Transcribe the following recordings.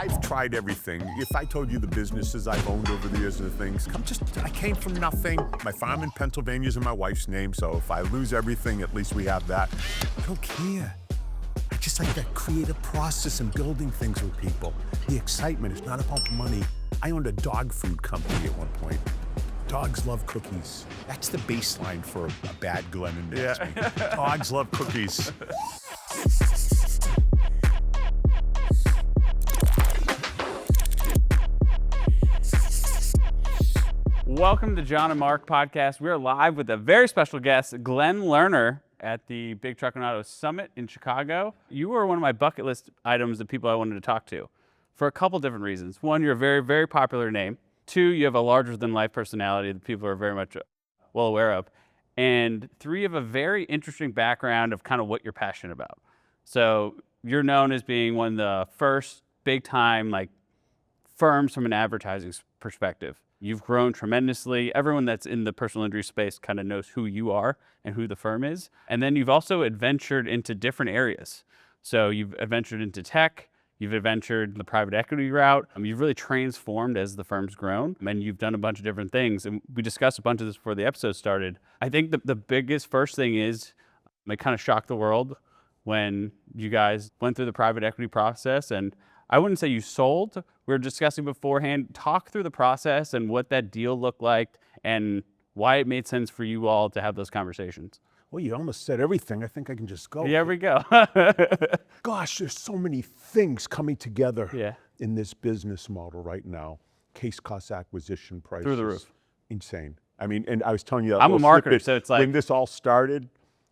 I've tried everything. If I told you the businesses I've owned over the years and the things, I came from nothing. My farm in Pennsylvania is in my wife's name, so if I lose everything, at least we have that. I don't care. I just like that creative process and building things with people. The excitement is not about money. I owned a dog food company at one point. Dogs love cookies. That's the baseline for a bad Glen announcement. Yeah. Dogs love cookies. Welcome to John and Mark Podcast. We are live with a very special guest, Glen Lerner, at the Big Truck and Auto Summit in Chicago. You were one of my bucket list items of people I wanted to talk to for a couple different reasons. One, you're a very, very popular name. Two, you have a larger-than-life personality that people are very much well aware of. And three, you have a very interesting background of kind of what you're passionate about. So you're known as being one of the first big-time firms from an advertising perspective. You've grown tremendously. Everyone that's in the personal injury space kind of knows who you are and who the firm is. And then you've also adventured into different areas. So you've adventured into tech. You've adventured the private equity route. You've really transformed as the firm's grown, and you've done a bunch of different things. And we discussed a bunch of this before the episode started. I think the biggest first thing is it kind of shocked the world when you guys went through the private equity process. And I wouldn't say you sold. We were discussing beforehand. Talk through the process and what that deal looked like and why it made sense for you all to have those conversations. Well, you almost said everything. I think I can just go. Here we go. Gosh, there's so many things coming together in this business model right now. Case cost acquisition prices. Through the roof. Insane. I mean, and I was telling you that I'm a marketer, so it's like... When this all started,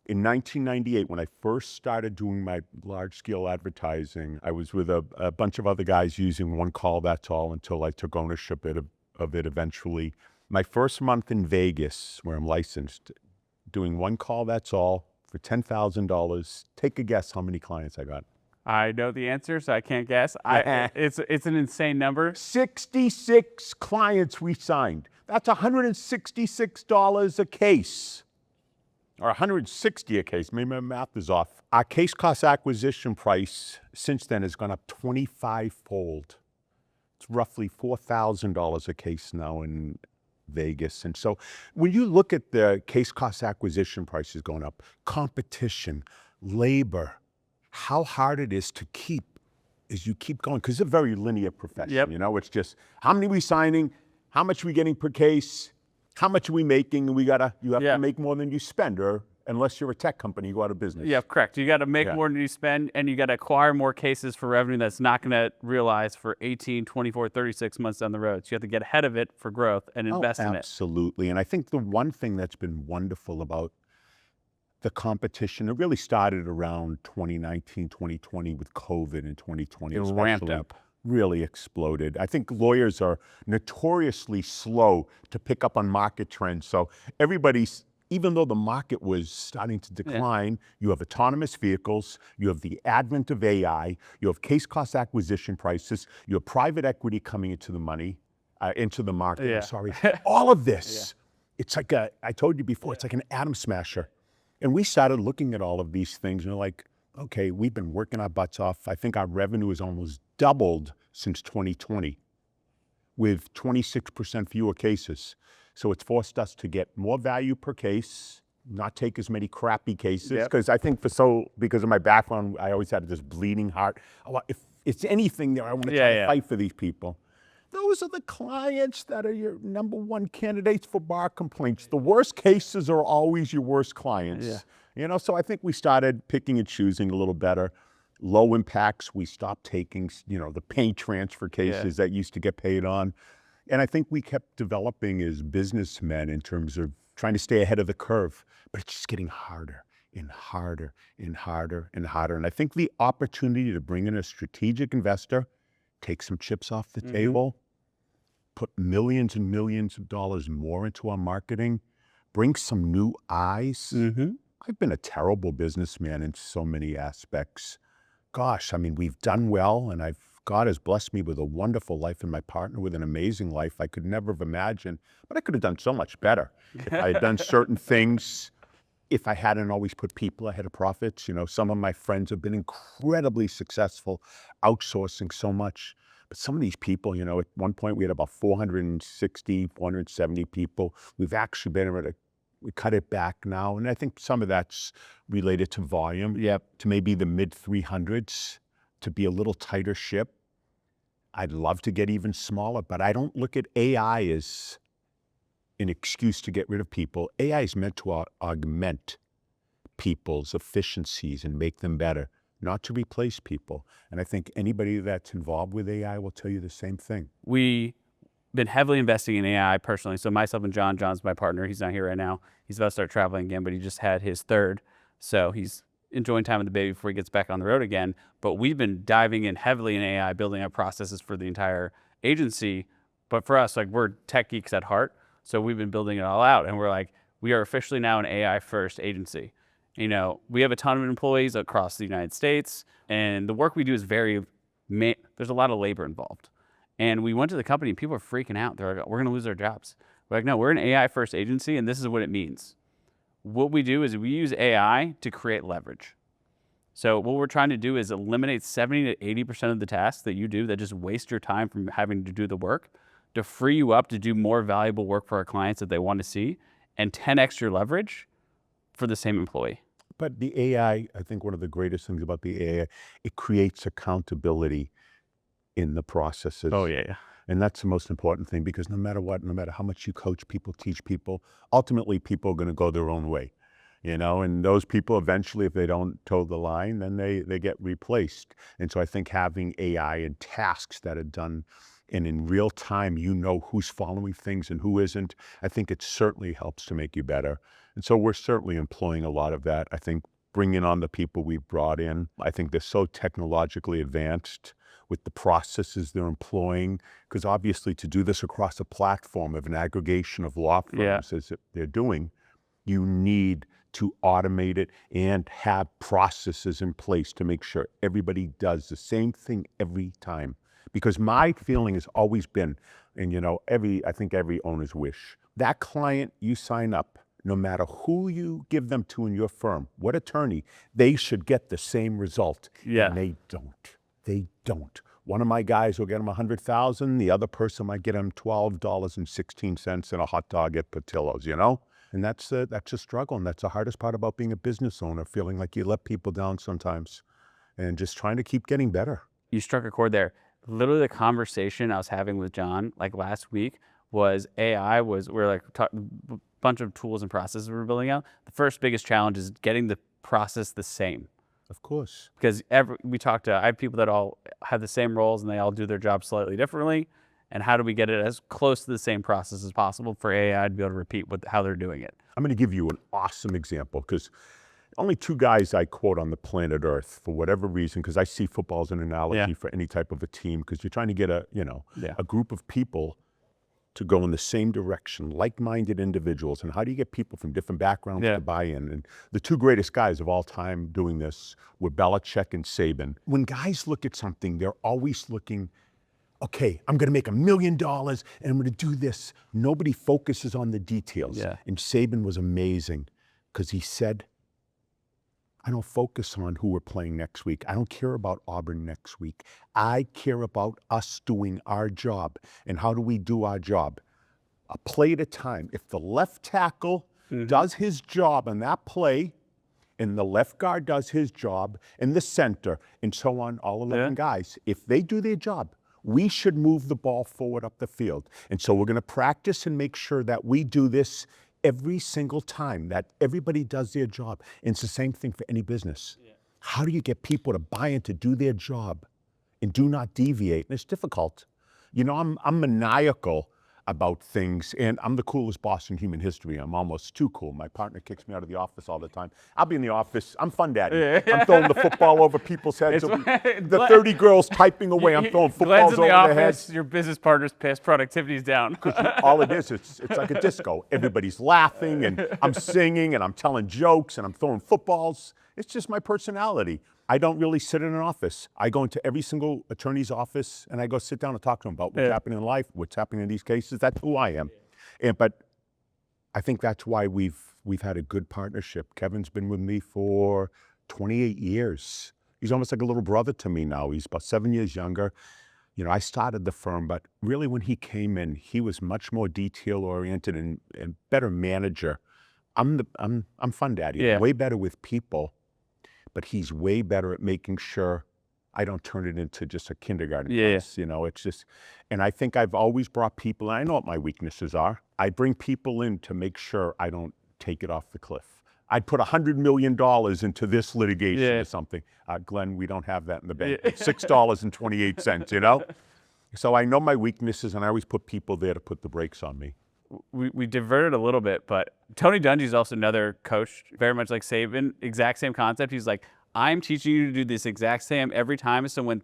in 1998, when I first started doing my large-scale advertising, I was with a bunch of other guys using One Call, That's All, until I took ownership of it eventually. My first month in Vegas, where I'm licensed, doing One Call, That's All for $10,000. Take a guess how many clients I got. I know the answer, so I can't guess. It's an insane number. 66 clients we signed. That's $166 a case. Or $160 a case. Maybe my math is off. Our case cost acquisition price since then has gone up 25-fold. It's roughly $4,000 a case now in Vegas. And so when you look at the case cost acquisition prices going up, competition, labor, how hard it is to keep as you keep going, because it's a very linear profession. Yep. You know, it's just how many we signing, how much we getting per case, how much are we making, and you have to make more than you spend, or unless you're a tech company, you go out of business. Yeah, correct. You got to make more than you spend, and you got to acquire more cases for revenue that's not going to realize for 18, 24, 36 months down the road. So you have to get ahead of it for growth and invest in it. Absolutely. And I think the one thing that's been wonderful about the competition, it really started around 2019, 2020 with COVID in 2020. It ramped up. Really exploded. I think lawyers are notoriously slow to pick up on market trends. So everybody's, even though the market was starting to decline, you have autonomous vehicles, you have the advent of AI, you have case cost acquisition prices, you have private equity coming into the market. Sorry, all of this. It's like I told you before, it's like an atom smasher. And we started looking at all of these things and we're like, okay, we've been working our butts off. I think our revenue has almost doubled since 2020 with 26% fewer cases. So it's forced us to get more value per case, not take as many crappy cases. Because I think because of my background, I always had this bleeding heart. If it's anything there, I want to try to fight for these people. Those are the clients that are your number one candidates for bar complaints. The worst cases are always your worst clients. Yeah. You know, so I think we started picking and choosing a little better. Low impacts, we stopped taking, the pay transfer cases that used to get paid on. And I think we kept developing as businessmen in terms of trying to stay ahead of the curve, but it's just getting harder and harder and harder and harder. And I think the opportunity to bring in a strategic investor, take some chips off the table, put millions and millions of dollars more into our marketing, bring some new eyes. I've been a terrible businessman in so many aspects. Gosh, I mean, we've done well, and God has blessed me with a wonderful life and my partner with an amazing life I could never have imagined, but I could have done so much better if I had done certain things if I hadn't always put people ahead of profits. Some of my friends have been incredibly successful outsourcing so much. But some of these people, at one point we had about 460, 470 people. We've actually been able to we cut it back now. And I think some of that's related to volume, to maybe the mid 300s, to be a little tighter ship. I'd love to get even smaller, but I don't look at AI as an excuse to get rid of people. AI is meant to augment people's efficiencies and make them better, not to replace people. And I think anybody that's involved with AI will tell you the same thing. We've been heavily investing in AI personally. So myself and John's my partner. He's not here right now. He's about to start traveling again, but he just had his third. So he's enjoying time with the baby before he gets back on the road again. But we've been diving in heavily in AI, building out processes for the entire agency. But for us, we're tech geeks at heart. So we've been building it all out. And we're like, we are officially now an AI first agency. We have a ton of employees across the United States, and the work we do is there's a lot of labor involved. And we went to the company and people are freaking out. They're like, we're going to lose our jobs. We're like, no, we're an AI first agency, and this is what it means. What we do is we use AI to create leverage. So what we're trying to do is eliminate 70 to 80% of the tasks that you do that just waste your time from having to do the work, to free you up to do more valuable work for our clients that they want to see, and 10x your leverage for the same employee. But the AI, I think one of the greatest things about the AI, it creates accountability in the processes. Oh, yeah. And that's the most important thing, because no matter what, no matter how much you coach people, teach people, ultimately people are going to go their own way. And those people eventually, if they don't toe the line, then they get replaced. And so I think having AI and tasks that are done and in real time, who's following things and who isn't, I think it certainly helps to make you better. And so we're certainly employing a lot of that. I think bringing on the people we've brought in, I think they're so technologically advanced with the processes they're employing, because obviously to do this across a platform of an aggregation of law firms as they're doing, you need to automate it and have processes in place to make sure everybody does the same thing every time. Because my feeling has always been, and I think every owner's wish, that client you sign up, no matter who you give them to in your firm, what attorney, they should get the same result. Yeah. And they don't. They don't. One of my guys will get them $100,000. The other person might get them $12.16 and a hot dog at Patillo's, And that's a struggle. And that's the hardest part about being a business owner, feeling like you let people down sometimes and just trying to keep getting better. You struck a chord there. Literally the conversation I was having with John last week was AI we're a bunch of tools and processes we're building out. The first biggest challenge is getting the process the same. Of course. Because I have people that all have the same roles and they all do their job slightly differently. And how do we get it as close to the same process as possible for AI to be able to repeat how they're doing it? I'm going to give you an awesome example, because only two guys I quote on the planet Earth, for whatever reason, because I see football as an analogy for any type of a team, because you're trying to get a group of people to go in the same direction, like-minded individuals. And how do you get people from different backgrounds to buy in? And the two greatest guys of all time doing this were Belichick and Saban. When guys look at something, they're always looking, okay, I'm going to make $1 million and I'm going to do this. Nobody focuses on the details. Yeah. And Saban was amazing, because he said, I don't focus on who we're playing next week. I don't care about Auburn next week. I care about us doing our job. And how do we do our job? A play at a time. If the left tackle does his job on that play, and the left guard does his job, and the center, and so on, all 11 guys, if they do their job, we should move the ball forward up the field. And so we're going to practice and make sure that we do this every single time, that everybody does their job. And it's the same thing for any business. Yeah. How do you get people to buy in to do their job and do not deviate? And it's difficult. I'm maniacal about things, and I'm the coolest boss in human history. I'm almost too cool. My partner kicks me out of the office all the time. I'll be in the office. I'm fun daddy. Yeah. I'm throwing the football over people's heads. The 30 girls typing away. I'm throwing footballs over their heads. Your business partner's pissed. Productivity's down. All it is, it's like a disco. Everybody's laughing, and I'm singing, and I'm telling jokes, and I'm throwing footballs. It's just my personality. I don't really sit in an office. I go into every single attorney's office and I go sit down and talk to them about what's happening in life, what's happening in these cases. That's who I am. But I think that's why we've we've had a good partnership. Kevin's been with me for 28 years. He's almost like a little brother to me now. He's about 7 years younger. You know, I started the firm, but really when he came in, he was much more detail oriented and better manager. I'm fun daddy. Yeah. I'm way better with people, but he's way better at making sure I don't turn it into just a kindergarten class. You know, it's just, and I think I've always brought people, and I know what my weaknesses are. I bring people in to make sure I don't take it off the cliff. I'd put $100 million into this litigation or something. Glenn, we don't have that in the bank. It's $6.28, you know? So I know my weaknesses, and I always put people there to put the brakes on me. We diverted a little bit, but Tony Dungy's also another coach, very much like Saban, exact same concept. He's like, I'm teaching you to do this exact same every time. So when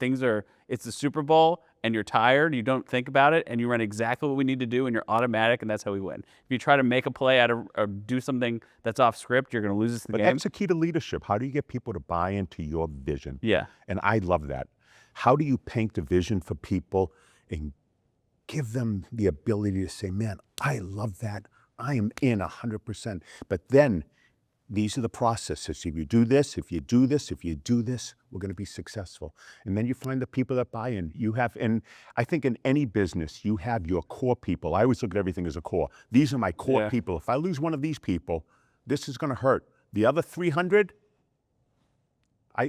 it's the Super Bowl and you're tired, you don't think about it, and you run exactly what we need to do, and you're automatic, and that's how we win. If you try to make a play out of or do something that's off script, you're going to lose this game. But that's the key to leadership. How do you get people to buy into your vision? Yeah. And I love that. How do you paint a vision for people and give them the ability to say, man, I love that. I am in 100%. But then these are the processes. If you do this, if you do this, if you do this, we're going to be successful. And then you find the people that buy in. And I think in any business, you have your core people. I always look at everything as a core. These are my core people. If I lose one of these people, this is going to hurt. The other 300,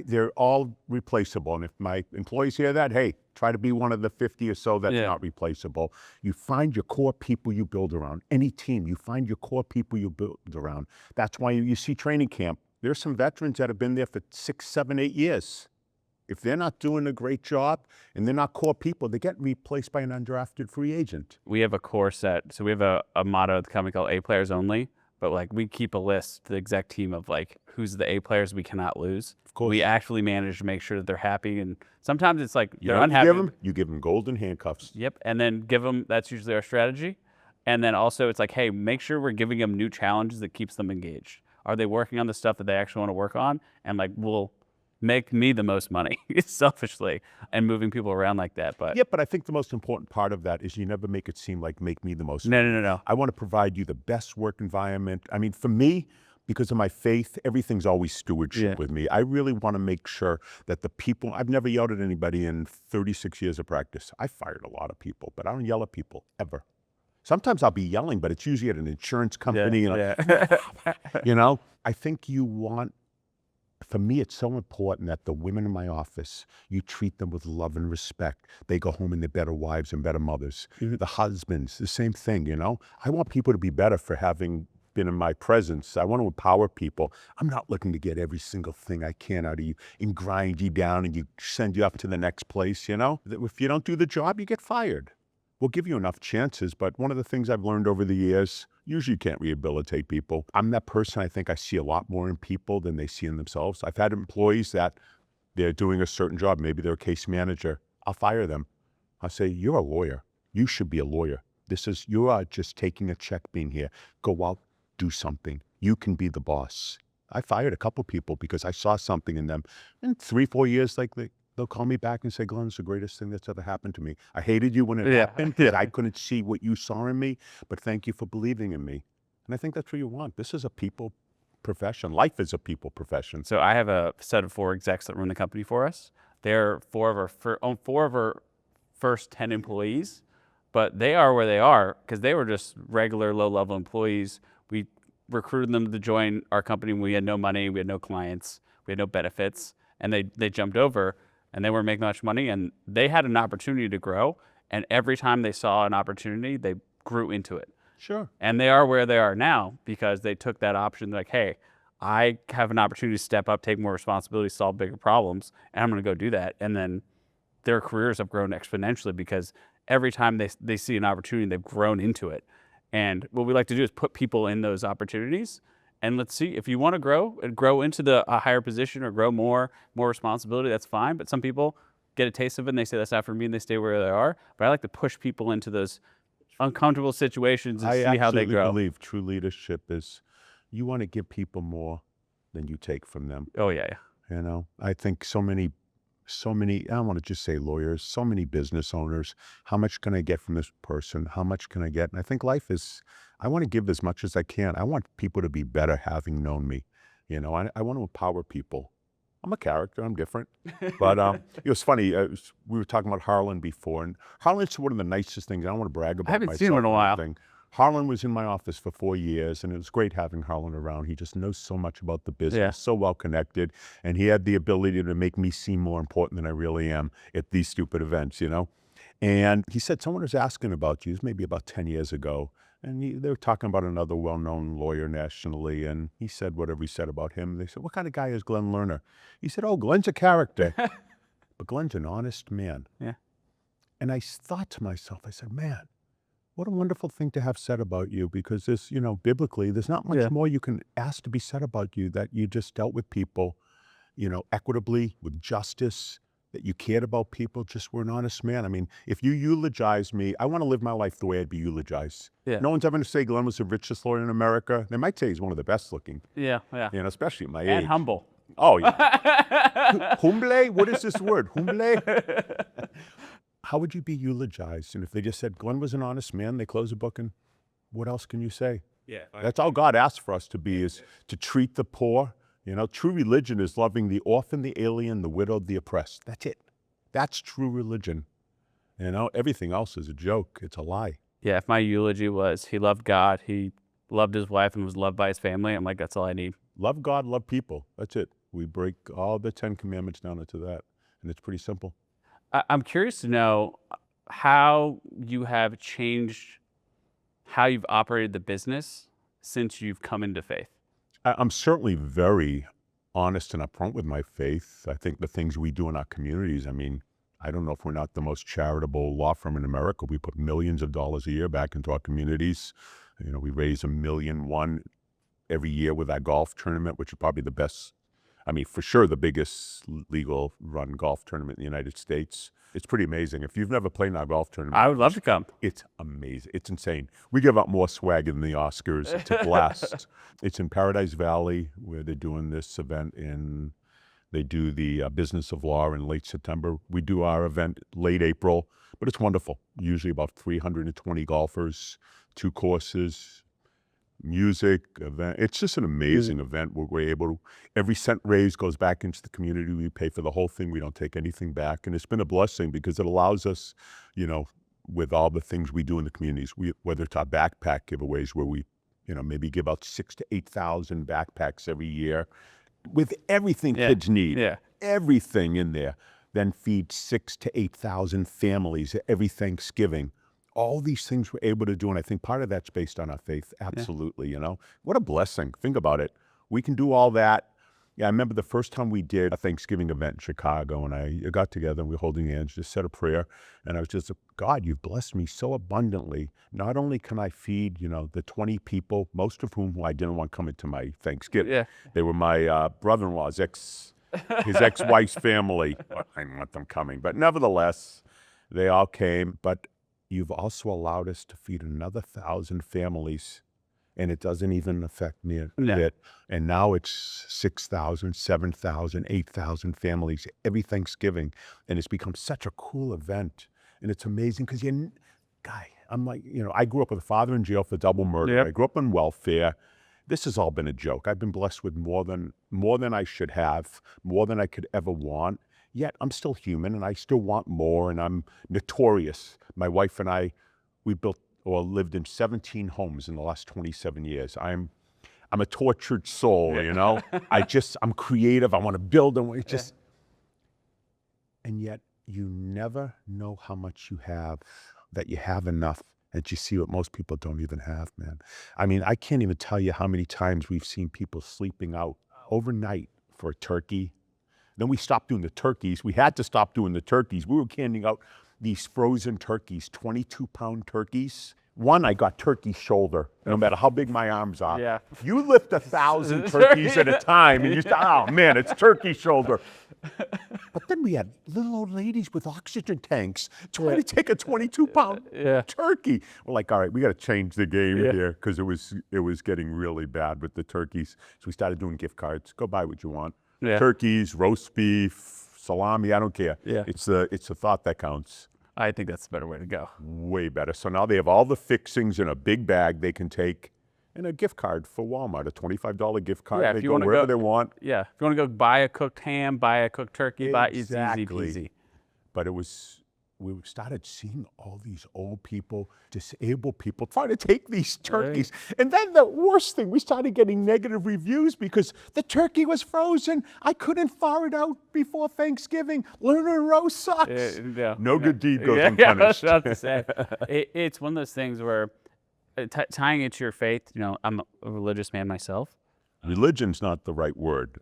they're all replaceable. And if my employees hear that, hey, try to be one of the 50 or so that's not replaceable. You find your core people you build around. Any team, you find your core people you build around. That's why you see training camp. There's some veterans that have been there for 6, 7, 8 years. If they're not doing a great job and they're not core people, they get replaced by an undrafted free agent. We have a core set. So we have a motto at the company called A Players Only. But like we keep a list, the exec team, of like who's the A players we cannot lose. Of course. We actually manage to make sure that they're happy, and sometimes it's like they're unhappy. You give them golden handcuffs. Yep, and then give them. That's usually our strategy. And then also it's like, hey, make sure we're giving them new challenges that keeps them engaged. Are they working on the stuff that they actually want to work on? And like we'll make me the most money selfishly, and moving people around like that. But yeah, but I think the most important part of that is you never make it seem like make me the most money. No. I want to provide you the best work environment. I mean, for me, because of my faith, everything's always stewardship with me. I really want to make sure that the people, I've never yelled at anybody in 36 years of practice. I fired a lot of people, but I don't yell at people ever. Sometimes I'll be yelling, but it's usually at an insurance company. You know, I think you want, for me, it's so important that the women in my office, you treat them with love and respect. They go home and they're better wives and better mothers. The husbands, the same thing, you know? I want people to be better for having been in my presence. I want to empower people. I'm not looking to get every single thing I can out of you and grind you down and send you up to the next place, you know? If you don't do the job, you get fired. We'll give you enough chances, but one of the things I've learned over the years, usually you can't rehabilitate people. I'm that person, I think I see a lot more in people than they see in themselves. I've had employees that they're doing a certain job. Maybe they're a case manager. I'll fire them. I'll say, you're a lawyer. You should be a lawyer. You are just taking a check being here. Go out, do something. You can be the boss. I fired a couple people because I saw something in them. In 3, 4 years, they'll call me back and say, Glenn, it's the greatest thing that's ever happened to me. I hated you when it happened. I couldn't see what you saw in me, but thank you for believing in me. And I think that's what you want. This is a people profession. Life is a people profession. So I have a set of 4 execs that run the company for us. They're 4 of our first 10 employees, but they are where they are because they were just regular low-level employees. We recruited them to join our company when we had no money, we had no clients, we had no benefits, and they jumped over. And they weren't making much money, and they had an opportunity to grow. And every time they saw an opportunity, they grew into it. Sure. And they are where they are now because they took that option. Like, hey, I have an opportunity to step up, take more responsibility, solve bigger problems, and I'm going to go do that. And then their careers have grown exponentially because every time they see an opportunity, they've grown into it. And what we like to do is put people in those opportunities. And let's see, if you want to grow into a higher position or grow more responsibility, that's fine. But some people get a taste of it and they say, that's not for me, and they stay where they are. But I like to push people into those uncomfortable situations and see how they grow. I believe true leadership is you want to give people more than you take from them. Oh, yeah. You know, I think so many so many, I don't want to just say lawyers, so many business owners. How much can I get from this person? How much can I get? And I think life is, I want to give as much as I can. I want people to be better having known me. I want to empower people. I'm a character. I'm different. But it was funny. We were talking about Harlan before, and Harlan's one of the nicest things. I don't want to brag about haven't myself seen him in a or while. anything. Harlan was in my office for 4 years, and it was great having Harlan around. He just knows so much about the business, Yeah. so well connected, and he had the ability to make me seem more important than I really am at these stupid events, And he said, someone was asking about you. This was maybe about 10 years ago. And they were talking about another well-known lawyer nationally, and he said whatever he said about him. They said, what kind of guy is Glen Lerner? He said, oh, Glen's a character, but Glen's an honest man. Yeah. And I thought to myself, I said, man, what a wonderful thing to have said about you, because this, biblically, there's not much Yeah. more you can ask to be said about you, that you just dealt with people, equitably, with justice, that you cared about people, just were an honest man. I mean, if you eulogize me, I want to live my life the way I'd be eulogized. Yeah. No one's ever going to say Glen was the richest lawyer in America. They might say he's one of the best looking, Yeah. Yeah. especially at my age. And humble. Oh, yeah. Humble? What is this word? Humble? How would you be eulogized? And if they just said Glen was an honest man, they close the book, and what else can you say? Yeah. That's all God asks for us to be, is to treat the poor. True religion is loving the orphan, the alien, the widowed, the oppressed. That's it. That's true religion. Everything else is a joke. It's a lie. Yeah. If my eulogy was he loved God, he loved his wife, and was loved by his family, I'm like, that's all I need. Love God, love people. That's it. We break all the 10 commandments down into that, and it's pretty simple. I'm curious to know how you have changed how you've operated the business since you've come into faith. I'm certainly very honest and upfront with my faith. I think the things we do in our communities, I don't know if we're not the most charitable law firm in America. We put millions of dollars a year back into our communities. We raise $1.1 million every year with our golf tournament, which is probably the best, for sure the biggest legal run golf tournament in the United States. It's pretty amazing. If you've never played in our golf tournament, I would love to come. it's amazing. It's insane. We give out more swag than the Oscars. It's a blast. It's in Paradise Valley, where they're doing this event they do the Business of Law in late September. We do our event late April, but it's wonderful. Usually about 320 golfers, 2 courses, music, event. It's just an amazing event where we're able to, every cent raised goes back into the community. We pay for the whole thing. We don't take anything back. And it's been a blessing, because it allows us, with all the things we do in the communities, whether it's our backpack giveaways, where we, maybe give out 6,000 to 8,000 backpacks every year with everything kids need, Yeah. everything in there, then feed 6,000 to 8,000 families every Thanksgiving. All these things we're able to do, and I think part of that's based on our faith. Absolutely, What a blessing. Think about it. We can do all that. Yeah, I remember the first time we did a Thanksgiving event in Chicago, and I got together, and we were holding hands, just said a prayer, and I was just, God, you've blessed me so abundantly. Not only can I feed, the 20 people, most of whom I didn't want coming to my Thanksgiving. Yeah. They were my brother-in-law's his ex-wife's family. Well, I didn't want them coming, but nevertheless, they all came. But you've also allowed us to feed another 1,000 families, and it doesn't even affect me a bit. And now it's 6,000, 7,000, 8,000 families every Thanksgiving, and it's become such a cool event. And it's amazing because I'm like, I grew up with a father in jail for double murder. Yep. I grew up on welfare. This has all been a joke. I've been blessed with more than I should have, more than I could ever want. Yet I'm still human, and I still want more, and I'm notorious. My wife and I, we built or lived in 17 homes in the last 27 years. I'm a tortured soul, I'm creative. I want to build, and and yet you never know how much you have, that you have enough, that you see what most people don't even have, man. I can't even tell you how many times we've seen people sleeping out overnight for a turkey. Then we stopped doing the turkeys. We had to stop doing the turkeys. We were handing out these frozen turkeys, 22-pound turkeys. One, I got turkey shoulder, no matter how big my arms are. Yeah. You lift 1,000 turkeys at a time, and you say, oh man, it's turkey shoulder. But then we had little old ladies with oxygen tanks trying to take a 22-pound turkey. We're like, all right, we got to change the game here, because it was getting really bad with the turkeys. So we started doing gift cards. Go buy what you want. Yeah. Turkeys, roast beef, salami, I don't care. Yeah. It's the thought that counts. I think that's the better way to go. Way better. So now they have all the fixings in a big bag they can take, and a gift card for Walmart, a $25 gift card. Yeah, if They you go wanna wherever go- they want. Yeah, if you want to go buy a cooked ham, buy a cooked turkey, it's easy Exactly. peasy. But we started seeing all these old people, disabled people trying to take these turkeys. And then the worst thing, we started getting negative reviews because the turkey was frozen. I couldn't thaw it out before Thanksgiving. Lerner and Rowe sucks. No good deed goes unpunished. Yeah, I was about to say. It's one of those things where tying it to your faith, I'm a religious man myself. Religion's not the right word.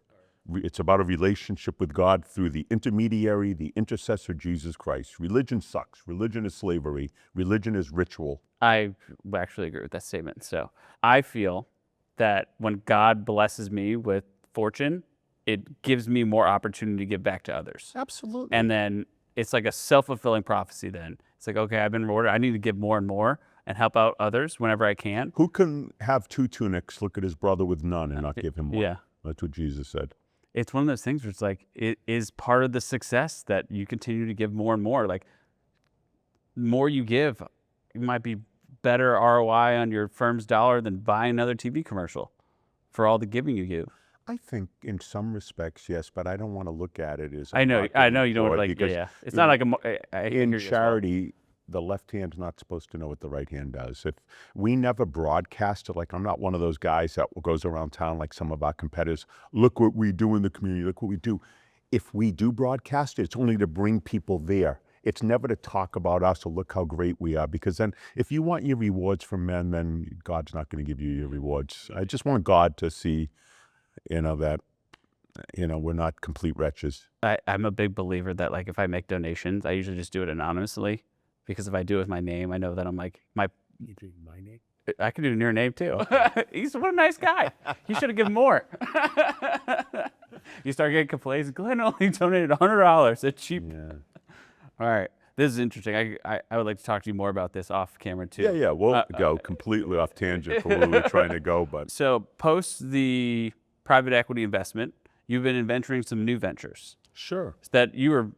It's about a relationship with God through the intermediary, the intercessor, Jesus Christ. Religion sucks. Religion is slavery. Religion is ritual. I actually agree with that statement. So I feel that when God blesses me with fortune, it gives me more opportunity to give back to others. Absolutely. And then it's like a self-fulfilling prophecy then. It's like, okay, I've been rewarded. I need to give more and more and help out others whenever I can. Who can have 2 tunics, look at his brother with none, and not give him one? Yeah. That's what Jesus said. It's one of those things where it's like, it is part of the success that you continue to give more and more. Like, the more you give, it might be better ROI on your firm's dollar than buying another TV commercial for all the giving you give. I think in some respects, yes, but I don't want to look at it as I know you don't ploy, like, because yeah. It's not like I in hear you as well. charity, the left hand's not supposed to know what the right hand does. If we never broadcast it, like I'm not one of those guys that goes around town like some of our competitors, look what we do in the community, look what we do. If we do broadcast it, it's only to bring people there. It's never to talk about us or look how great we are, because then if you want your rewards from men, then God's not going to give you your rewards. I just want God to see, that, we're not complete wretches. I'm a big believer that, like, if I make donations, I usually just do it anonymously, because if I do it with my name, I know that I'm like, You do my name? I could do your name too. He's what a nice guy. He should have given more. You start getting complaints. Glenn only donated $100. It's cheap. Yeah. All right. This is interesting. I would like to talk to you more about this off camera too. Yeah, we'll go completely off tangent from where we're trying to go, but So post the private equity investment, you've been venturing some new ventures sure. that you were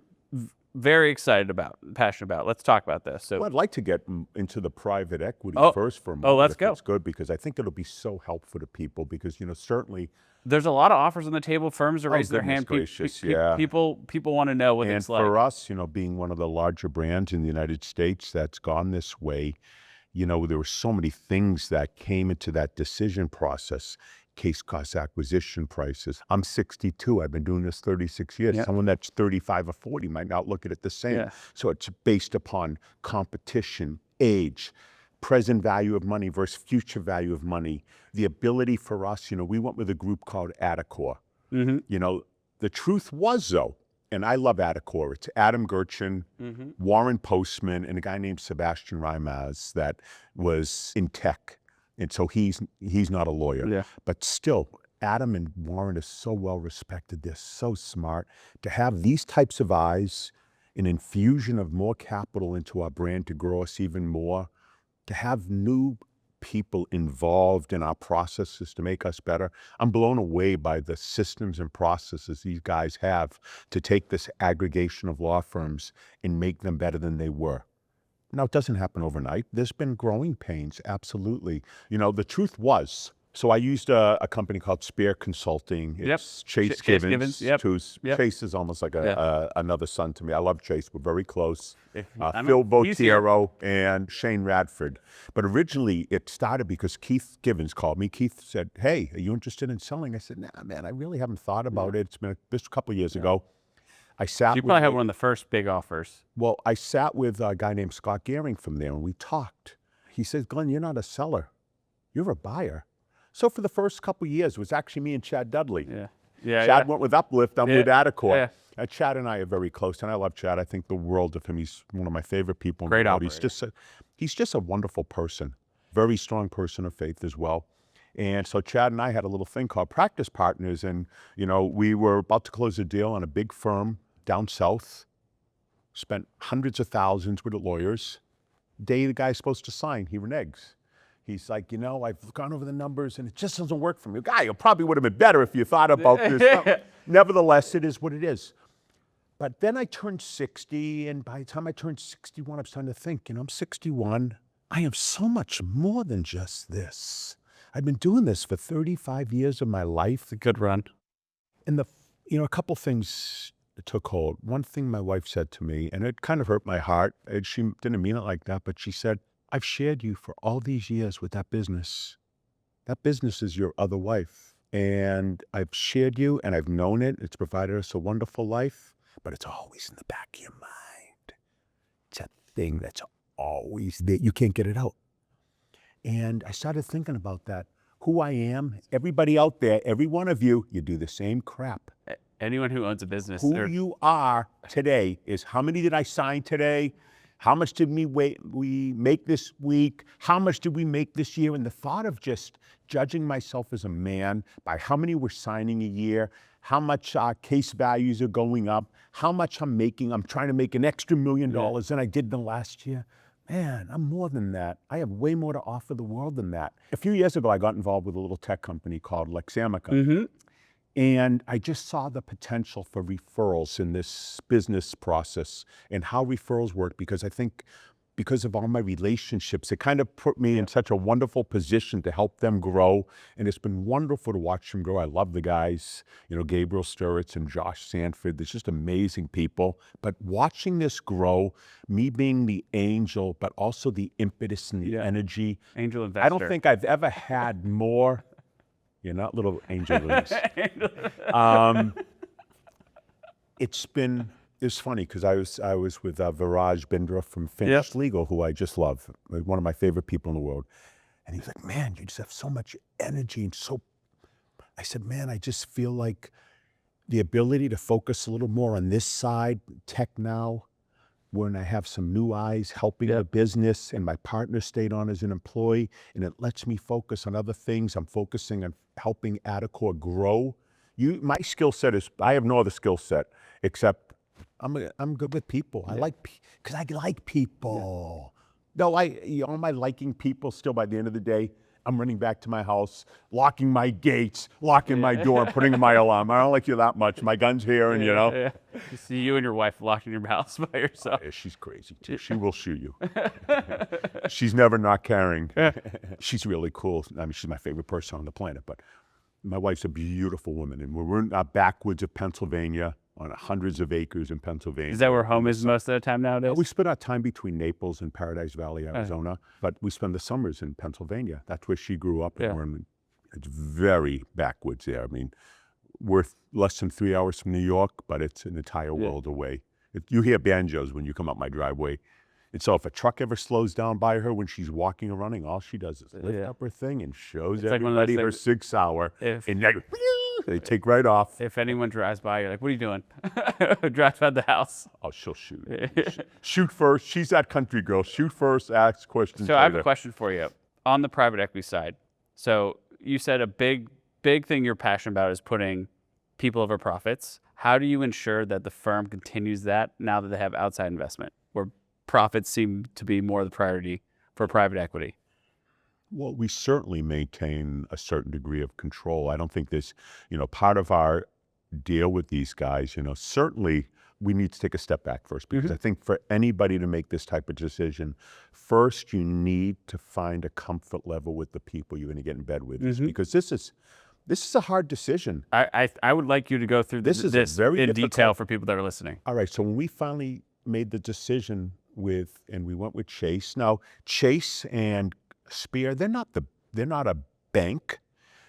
very excited about, passionate about. Let's talk about this. So Well, I'd like to get into the private equity first for a moment. Oh, let's if go. It's good, because I think it'll be so helpful to people, because, certainly. there's a lot of offers on the table. Firms are raising their goodness hand. gracious, yeah. People want to know what And it's like. for us, being one of the larger brands in the United States that's gone this way, there were so many things that came into that decision process. Case cost acquisition prices. I'm 62. I've been doing this 36 years. Yeah. Someone that's 35 or 40 might not look at it the same. Yeah. So it's based upon competition, age, present value of money versus future value of money. The ability for us, we went with a group called Adacor. Mm-hmm. The truth was, though, and I love Adacor, it's Adam Gertchen, Warren Postman, and a guy named Sebastian Reimaz that was in tech. And so he's not a lawyer. Yeah. But still, Adam and Warren are so well respected. They're so smart. To have these types of eyes, an infusion of more capital into our brand to grow us even more, to have new people involved in our processes to make us better. I'm blown away by the systems and processes these guys have to take this aggregation of law firms and make them better than they were. Now, it doesn't happen overnight. There's been growing pains, absolutely. The truth was, so I used a company called Spear Consulting. It's Chase Givens. Yep. Chase is almost like another son to me. I love Chase. We're very close. Phil he's here. Votiero and Shane Radford. But originally, it started because Keith Givens called me. Keith said, "Hey, are you interested in selling?" I said, "Nah, man, I really haven't thought about it. It's been just a couple of years ago." I sat You probably had one of the first big offers. Well, I sat with a guy named Scott Gehring from there, and we talked. He says, "Glenn, you're not a seller. You're a buyer." So for the first couple of years, it was actually me and Chad Dudley. Chad went with Uplift. I'm with Adacor. Chad and I are very close, and I love Chad. I think the world of him. He's one of my favorite people in Great the world. operator. He's just a wonderful person. Very strong person of faith as well. And so Chad and I had a little thing called Practice Partners, and we were about to close a deal on a big firm down south, spent hundreds of thousands with the lawyers. Day the guy's supposed to sign, he reneges. He's like, I've gone over the numbers and it just doesn't work for me. Guy, it probably would have been better if you thought about this. Nevertheless, it is what it is. But then I turned 60, and by the time I turned 61, I was starting to think, I'm 61. I am so much more than just this. I've been doing this for 35 years of my life. It's a good run. And a couple things took hold. One thing my wife said to me, and it kind of hurt my heart, and she didn't mean it like that, but she said, I've shared you for all these years with that business. That business is your other wife. And I've shared you, and I've known it. It's provided us a wonderful life, but it's always in the back of your mind. It's a thing that's always there. You can't get it out. And I started thinking about that. Who I am, everybody out there, every one of you, you do the same crap. Anyone who owns a business. Who you are today is how many did I sign today? How much did we make this week? How much did we make this year? And the thought of just judging myself as a man by how many we're signing a year, how much our case values are going up, how much I'm making. I'm trying to make an extra $1 million than I did in the last year. Man, I'm more than that. I have way more to offer the world than that. A few years ago, I got involved with a little tech company called Lexamica. And I just saw the potential for referrals in this business process and how referrals work, because I think because of all my relationships, it kind of put me in such a wonderful position to help them grow. And it's been wonderful to watch them grow. I love the guys, Gabriel Sturritz and Josh Sanford. They're just amazing people. But watching this grow, me being the angel, but also the impetus and the energy. Angel investor. I don't think I've ever had more. You're not little angel rings. It's funny because I was with Viraj Bindra from Finch Legal, who I just love, one of my favorite people in the world. And he's like, man, you just have so much energy and I said, man, I just feel like the ability to focus a little more on this side, tech now, when I have some new eyes helping the business, and my partner stayed on as an employee, and it lets me focus on other things. I'm focusing on helping Adacor grow. My skill set is, I have no other skill set except I'm good with people. I like people. No, am I liking people still? By the end of the day, I'm running back to my house, locking my gates, locking my door, putting in my alarm. I don't like you that much. My gun's here, and You see you and your wife locked in your house by yourself. Yeah, she's crazy too. She will shoot you. She's never not caring. She's really cool. I mean, she's my favorite person on the planet. But my wife's a beautiful woman, and we're in our backwoods of Pennsylvania, on hundreds of acres in Pennsylvania. Is that where home is most of the time nowadays? We spend our time between Naples and Paradise Valley, Arizona, but we spend the summers in Pennsylvania. That's where she grew up, and it's very backwoods there. I mean, we're less than 3 hours from New York, but it's an entire world away. You hear banjos when you come up my driveway. And so if a truck ever slows down by her when she's walking or running, all she does is lift up her thing and shows everybody her 6 hour. And they take right off. If anyone drives by, you're like, what are you doing? Drives by the house. Oh, she'll shoot. Shoot first. She's that country girl. Shoot first, ask questions So later. I have a question for you. On the private equity side, so you said a big thing you're passionate about is putting people over profits. How do you ensure that the firm continues that now that they have outside investment, where profits seem to be more the priority for private equity? Well, we certainly maintain a certain degree of control. I don't think this, part of our deal with these guys, certainly we need to take a step back first, because I think for anybody to make this type of decision, first you need to find a comfort level with the people you're going to get in bed with, because this is a hard decision. I would like you to go through this very in difficult. detail for people that are listening. All right, so when we finally made the decision and we went with Chase. Now, Chase and Spear, they're not a bank.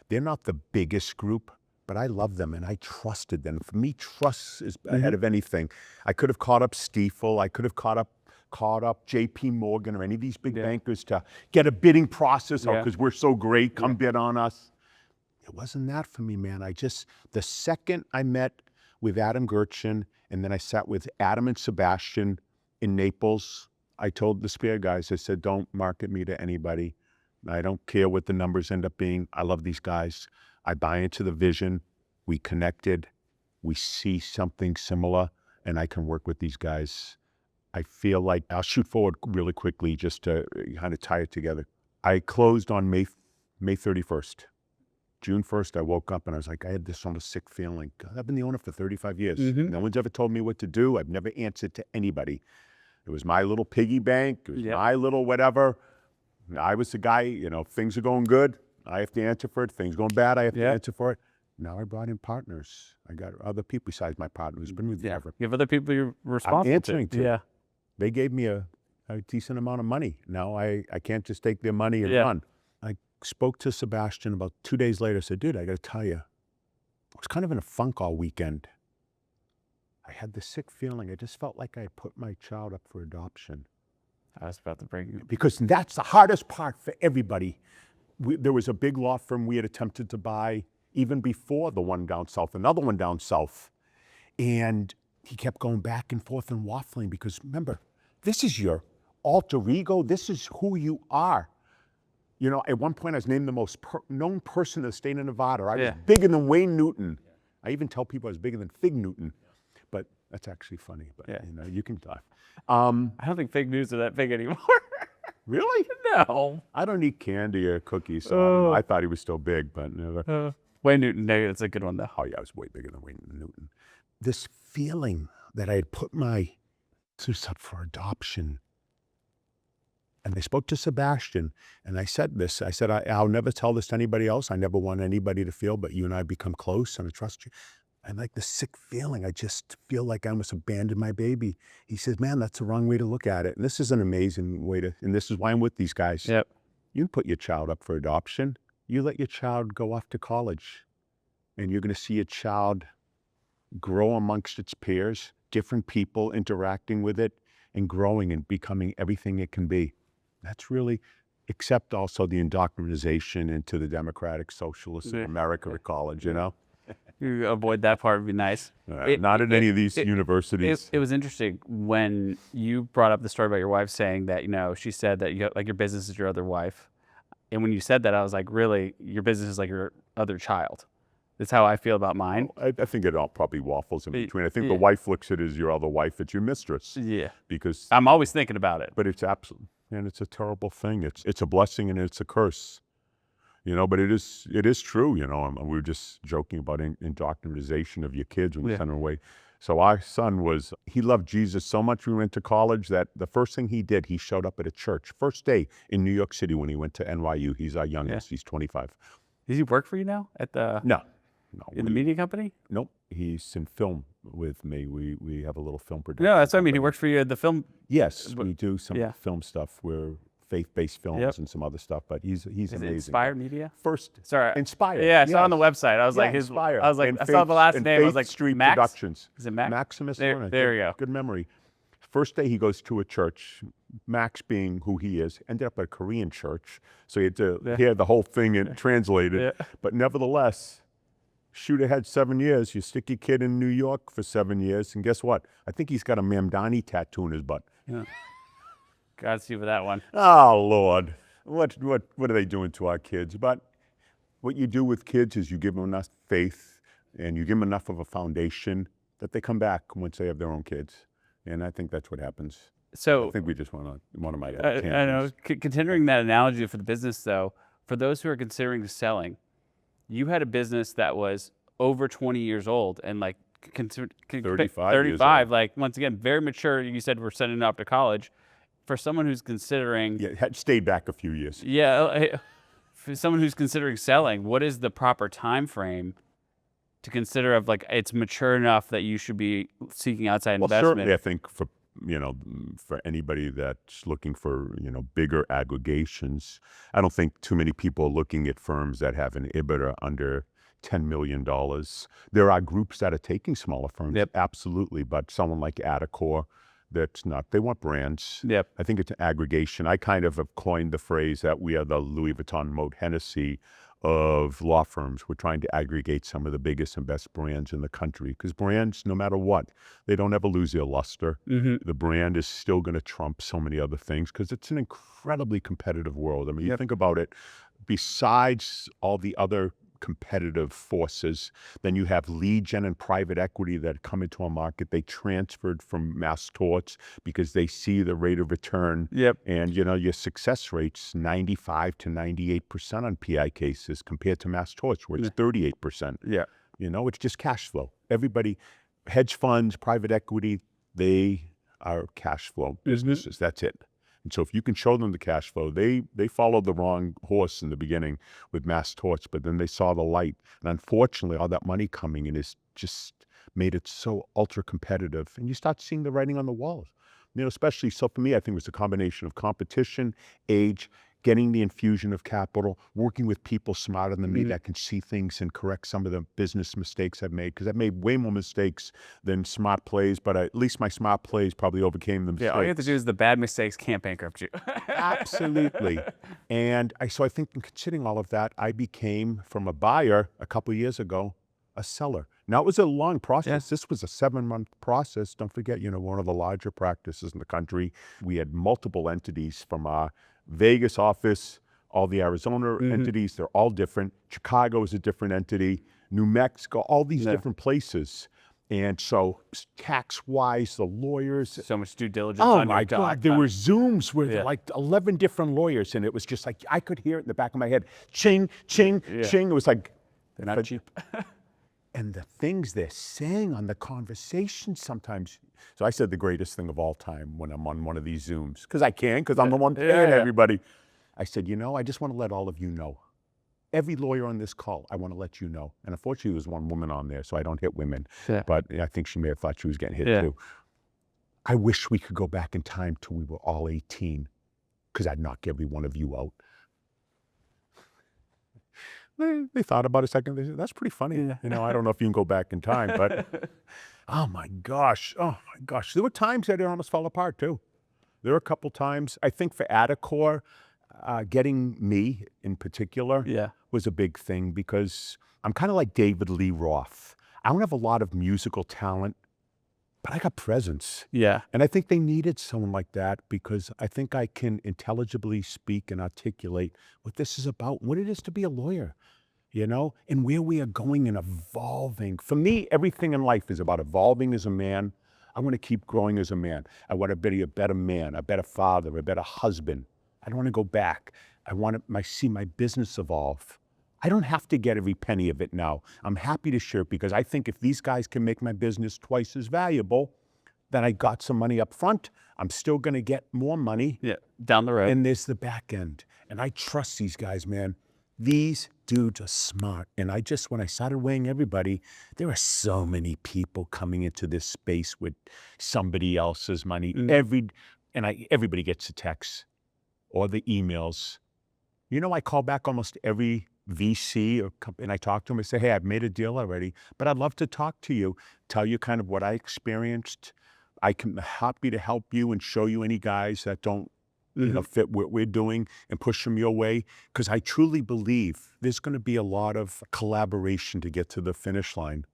They're not the biggest group, but I love them and I trusted them. For me, trust is ahead of anything. I could have caught up Stifel. I could have caught up J.P. Morgan or any of these big bankers to get a bidding process because we're so great, come bid on us. It wasn't that for me, man. The second I met with Adam Gertchen, and then I sat with Adam and Sebastian in Naples, I told the Spear guys, I said, don't market me to anybody. I don't care what the numbers end up being. I love these guys. I buy into the vision. We connected. We see something similar, and I can work with these guys. I feel like I'll shoot forward really quickly just to kind of tie it together. I closed on May 31st. June 1st, I woke up and I was like, I had this almost sick feeling. God, I've been the owner for 35 years. Mm-hmm. No one's ever told me what to do. I've never answered to anybody. It was my little piggy bank. It was Yep. my little whatever. I was the guy, things are going good. I have to answer for it. Things going bad. I have to Yep. answer for it. Now I brought in partners. I got other people besides my partner who's been with me forever. You have other people you're responsible answering to. Yeah. They gave me a decent amount of money. Now I can't just take their money and run. I spoke to Sebastian about 2 days later. Said, dude, I got to tell you, I was kind of in a funk all weekend. I had this sick feeling. I just felt like I had put my child up for adoption. I was about to bring you. Because that's the hardest part for everybody. There was a big law firm we had attempted to buy even before the one down south, another one down south. And he kept going back and forth and waffling because remember, this is your alter ego. This is who you are. At one point I was named the most known person in the state of Nevada. I was bigger than Wayne Newton. I even tell people I was bigger than Fig Newton. But that's actually funny. But you can laugh. I don't think fake news are that big anymore. Really? No. I don't eat candy or cookies, so I don't know. I thought he was still big, but never. Wayne Newton, that's a good one though. Oh yeah, I was way bigger than Wayne Newton. This feeling that I had put my kids up for adoption. And I spoke to Sebastian, and I said this. I said, I'll never tell this to anybody else. I never want anybody to feel, but you and I become close, and I trust you. I like the sick feeling. I just feel like I almost abandoned my baby. He says, man, that's the wrong way to look at it. And this is an amazing way to, and this is why I'm with these guys. Yep. You put your child up for adoption. You let your child go off to college, and you're going to see your child grow amongst its peers, different people interacting with it, and growing and becoming everything it can be. That's really, except also the indoctrination into the democratic socialist America at college, You avoid that part would be nice. Not at any of these universities. It was interesting when you brought up the story about your wife saying that, she said that your business is your other wife. And when you said that, I was like, really, your business is like your other child. That's how I feel about mine. I think it all probably waffles in between. I think the wife looks at it as your other wife. It's your mistress. Yeah. Because I'm always thinking about it. But it's absolute, and it's a terrible thing. It's a blessing and it's a curse. But it is true, we were just joking about indoctrination of your kids when you send them away. So our son he loved Jesus so much we went to college that the first thing he did, he showed up at a church. First day in New York City when he went to NYU. He's our youngest. He's 25. Does he work for you now at the... No. In the media company? Nope. He's in film with me. We have a little film production. No, that's what I mean. He works for you at the film... Yes, we do some film stuff. We're faith-based films and some other stuff, but he's amazing. Inspire Media? Sorry, Inspire. Yeah, I saw on the website. I was like, Inspire. I was like, and I saw the last name. I was like, Street Max? Productions. Is it Max? Maximus There Lerner. you go. Good memory. First day he goes to a church, Max being who he is, ended up at a Korean church, so he had to hear the whole thing and translate it. But nevertheless, shoot ahead 7 years. You stick your kid in New York for 7 years, and guess what? I think he's got a Mamdani tattoo in his butt. Yeah. Godspeed with that one. Oh, Lord. What are they doing to our kids? But what you do with kids is you give them enough faith and you give them enough of a foundation that they come back once they have their own kids. And I think that's what happens. So I think we just went on one of my I know. Continuing that analogy for the business, though, for those who are considering selling, you had a business that was over 20 years old and 35, like once again, very mature. You said we're sending it up to college. For someone who's considering... Yeah, had stayed back a few years. Yeah, for someone who's considering selling, what is the proper time frame to consider of it's mature enough that you should be seeking outside investment? Certainly I think for anybody that's looking for, bigger aggregations, I don't think too many people are looking at firms that have an EBITDA under $10 million. There are groups that are taking smaller firms, absolutely, but someone like Adacor, that's not, they want brands. Yep. I think it's an aggregation. I kind of have coined the phrase that we are the Louis Vuitton Moët Hennessy of law firms. We're trying to aggregate some of the biggest and best brands in the country because brands, no matter what, they don't ever lose their luster. Mm-hmm. The brand is still going to trump so many other things because it's an incredibly competitive world. I mean, you think about it, besides all the other competitive forces. Then you have lead gen and private equity that come into a market. They transferred from mass torts because they see the rate of return. Yep. And, you know, your success rate's 95 to 98% on PI cases compared to mass torts where it's 38%. Yeah. You know, it's just cash flow. Everybody, hedge funds, private equity, they are cash flow businesses. That's it. And so if you can show them the cash flow, they followed the wrong horse in the beginning with mass torts, but then they saw the light. And unfortunately, all that money coming in is just made it so ultra competitive. And you start seeing the writing on the walls. You know, especially, so for me, I think it was a combination of competition, age, getting the infusion of capital, working with people smarter than me that can see things and correct some of the business mistakes I've made. Because I've made way more mistakes than smart plays, but at least my smart plays probably overcame the mistakes. Yeah, all you have to do is the bad mistakes can't bankrupt you. Absolutely. And so I think in considering all of that, I became, from a buyer a couple of years ago, a seller. Now, it was a long process. This was a 7-month process. Don't forget, you know, one of the larger practices in the country. We had multiple entities from our Vegas office, all the Arizona entities. They're all different. Chicago is a different entity. New Mexico, all these different places. And so tax-wise, the lawyers. So much due diligence Oh on my your God, there were Zooms with like 11 different lawyers, and it was just like, I could hear it in the back of my head. Ching, ching, ching. It was like. They're not cheap. And the things they're saying on the conversation sometimes. So I said the greatest thing of all time when I'm on one of these Zooms, because I can, because I'm the one paying everybody. I said, you know, I just want to let all of you know. Every lawyer on this call, I want to let you know. And unfortunately, there was one woman on there, so I don't hit women. But I think she may have thought she was getting hit too. I wish we could go back in time till we were all 18, because I'd knock every one of you out. They thought about it a second. They said, that's pretty funny. You know, I don't know if you can go back in time, but oh my gosh. There were times that it almost fell apart too. There were a couple times. I think for Adacor, getting me in particular was a big thing, because I'm kind of like David Lee Roth. I don't have a lot of musical talent, but I got presence. Yeah. And I think they needed someone like that, because I think I can intelligibly speak and articulate what this is about, what it is to be a lawyer, you know, and where we are going and evolving. For me, everything in life is about evolving as a man. I want to keep growing as a man. I want to be a better man, a better father, a better husband. I don't want to go back. I want to see my business evolve. I don't have to get every penny of it now. I'm happy to share it, because I think if these guys can make my business twice as valuable, then I got some money up front. I'm still going to get more money. Down the road. And there's the back end. And I trust these guys, man. These dudes are smart. And when I started weighing everybody, there are so many people coming into this space with somebody else's money. Everybody gets a text or the emails. You know, I call back almost every VC and I talk to them and say, hey, I've made a deal already, but I'd love to talk to you, tell you kind of what I experienced. I can happy to help you and show you any guys that don't you know, fit what we're doing and push them your way. Because I truly believe there's going to be a lot of collaboration to get to the finish line.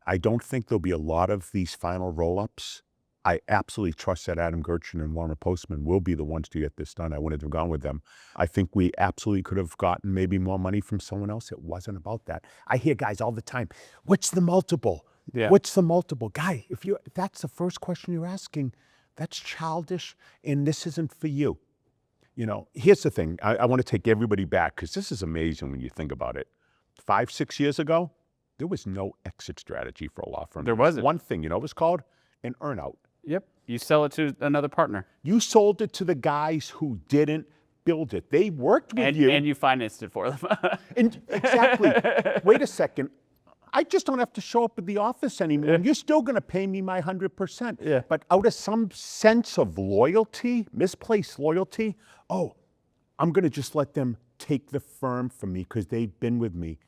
I don't think there'll be a lot of these final roll-ups. I absolutely trust that Adam Gertchen and Warner Postman will be the ones to get this done. I wouldn't have gone with them. I think we absolutely could have gotten maybe more money from someone else. It wasn't about that. I hear guys all the time, what's the multiple? What's the multiple? Guy, if that's the first question you're asking, that's childish, and this isn't for you. You know, here's the thing. I want to take everybody back, because this is amazing when you think about it. 5, 6 years ago, there was no exit strategy for a law firm. There wasn't. One thing, you know, it was called an earn-out. Yep. You sell it to another partner. You sold it to the guys who didn't build it. They worked with you. And you financed it for them. Exactly. Wait a second. I just don't have to show up at the office anymore. And you're still going to pay me my 100%. But out of some sense of loyalty, misplaced loyalty, I'm going to just let them take the firm from me because they've been with me.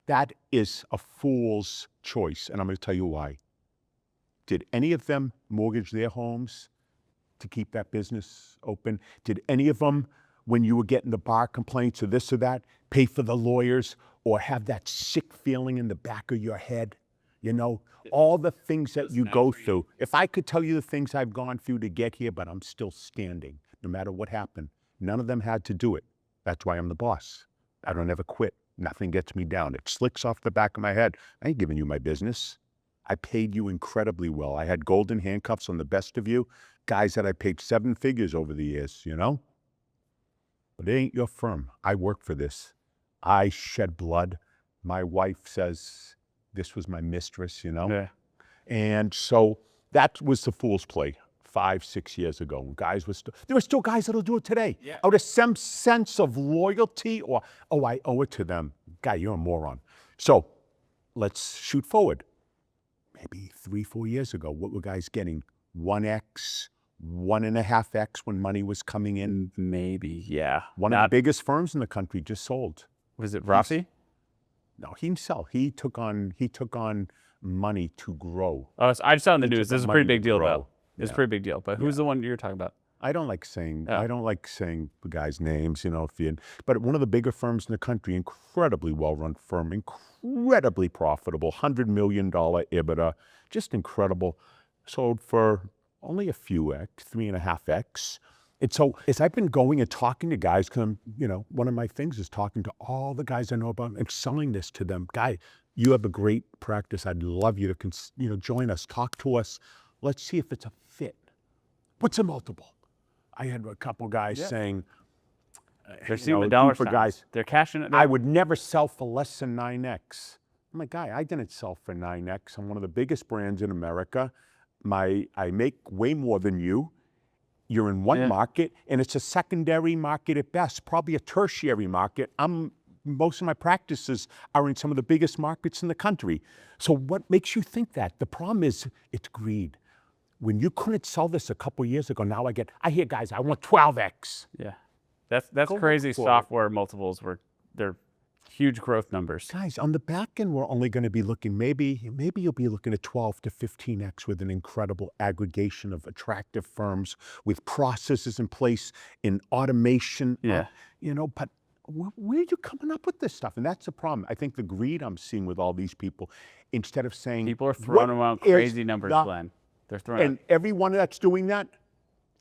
That is a fool's choice. And I'm going to tell you why. Did any of them mortgage their homes to keep that business open? Did any of them, when you were getting the bar complaints or this or that, pay for the lawyers or have that sick feeling in the back of your head? You know, all the things that you go through. If I could tell you the things I've gone through to get here, but I'm still standing, no matter what happened, none of them had to do it. That's why I'm the boss. I don't ever quit. Nothing gets me down. It slicks off the back of my head. I ain't giving you my business. I paid you incredibly well. I had golden handcuffs on the best of you. Guys that I paid 7 figures over the years, you know? But it ain't your firm. I work for this. I shed blood. My wife says this was my mistress, you know? Yeah. And so that was the fool's play 5, 6 years ago. Guys were there are still guys that'll do it today. Yeah. Out of some sense of loyalty or, oh, I owe it to them. Guy, you're a moron. So let's shoot forward. Maybe 3, 4 years ago, what were guys getting? 1x, 1.5x when money was coming in. Maybe, yeah. One of the biggest firms in the country just sold. Was it Rafi? No, he didn't sell. He took on money to grow. Oh, I just saw in the He news. took This is a on pretty money big to deal, grow. though. It's a pretty big deal. But who's the one you're talking about? I don't like saying Oh. I don't like saying the guys' names, you know. But one of the bigger firms in the country, incredibly well-run firm, incredibly profitable, $100 million EBITDA, just incredible. Sold for only a few X, 3.5x. And so as I've been going and talking to guys, you know, one of my things is talking to all the guys I know about and selling this to them. Guy, you have a great practice. I'd love you to, join us, talk to us. Let's see if it's a fit. What's a multiple? I had a couple guys saying, They're seeing the dollar for signs. guys, They're cashing it. I would never sell for less than 9x. I'm like, guy, I didn't sell for 9x. I'm one of the biggest brands in America. I make way more than you. You're in one market, and it's a secondary market at best, probably a tertiary market. Most of my practices are in some of the biggest markets in the country. So what makes you think that? The problem is it's greed. When you couldn't sell this a couple years ago, now I hear guys, I want 12x. Yeah. That's Go crazy. for it. Software multiples they're huge growth numbers. Guys, on the back end, we're only going to be looking, maybe you'll be looking at 12 to 15x with an incredible aggregation of attractive firms with processes in place in automation. Yeah. But where are you coming up with this stuff? And that's the problem. I think the greed I'm seeing with all these people, instead of saying, People are throwing "What around is crazy numbers, the-" Glenn. They're throwing And everyone that's doing that,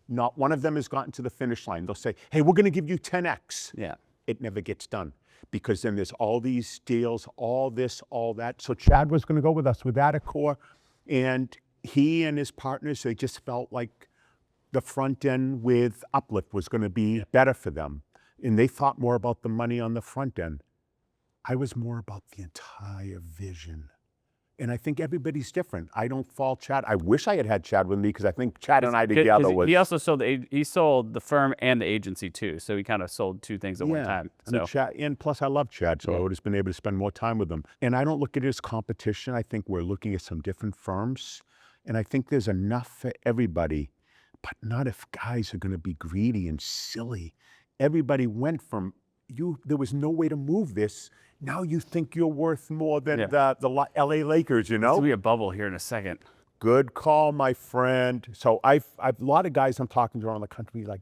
not one of them has gotten to the finish line. They'll say, hey, we're going to give you 10x. Yeah. It never gets done because then there's all these deals, all this, all that. So Chad was going to go with us with Adacor, and he and his partners, they just felt like the front end with Uplift was going to be better for them. And they thought more about the money on the front end. I was more about the entire vision. And I think everybody's different. I don't fault Chad. I wish I had Chad with me because I think Chad and I together was. He also sold the firm and the agency too. So he kind of sold two things at one time. So And plus I love Chad, so I would have been able to spend more time with him. And I don't look at it as competition. I think we're looking at some different firms. And I think there's enough for everybody, but not if guys are going to be greedy and silly. Everybody went from there was no way to move this. Now you think you're worth more than the LA Lakers, It's gonna be a bubble here in a second. Good call, my friend. So I've a lot of guys I'm talking to around the country like,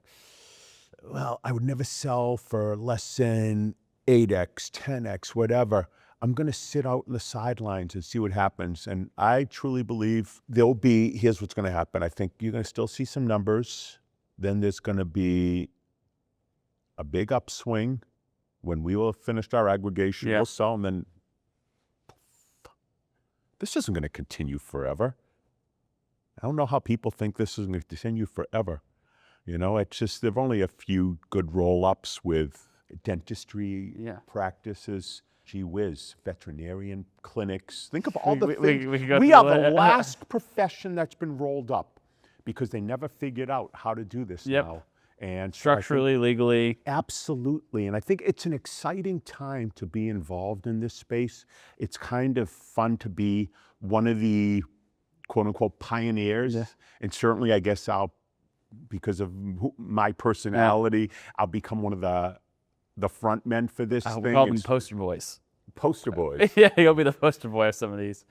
well, I would never sell for less than 8x, 10x, whatever. I'm going to sit out in the sidelines and see what happens. And I truly believe here's what's going to happen. I think you're going to still see some numbers. Then there's going to be a big upswing. When we will have finished our aggregation, we'll sell, and then this isn't going to continue forever. I don't know how people think this is going to continue forever. It's just there are only a few good roll-ups with dentistry practices. Gee whiz, veterinarian clinics. Think of all the things. We are the last profession that's been rolled up because they never figured out how to do this now. And structurally, legally. Absolutely. And I think it's an exciting time to be involved in this space. It's kind of fun to be one of the quote unquote pioneers. Yeah. And certainly I guess because of my personality, I'll become one of the front men for this thing. I'll call them poster boys. Poster boys. Yeah, you'll be the poster boy of some of these.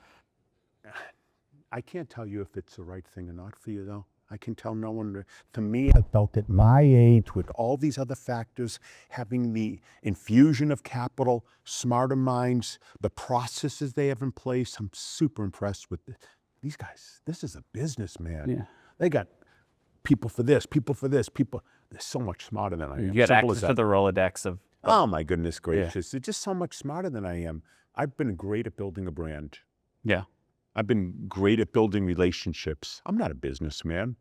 I can't tell you if it's the right thing or not for you though. I can tell no one. To me, I felt at my age, with all these other factors, having the infusion of capital, smarter minds, the processes they have in place, I'm super impressed with these guys. This is a business, man. Yeah. They got people for this, people for this, people. They're so much smarter than I am. You get access to the Rolodex of Oh my goodness gracious. They're just so much smarter than I am. I've been great at building a brand. Yeah. I've been great at building relationships. I'm not a businessman.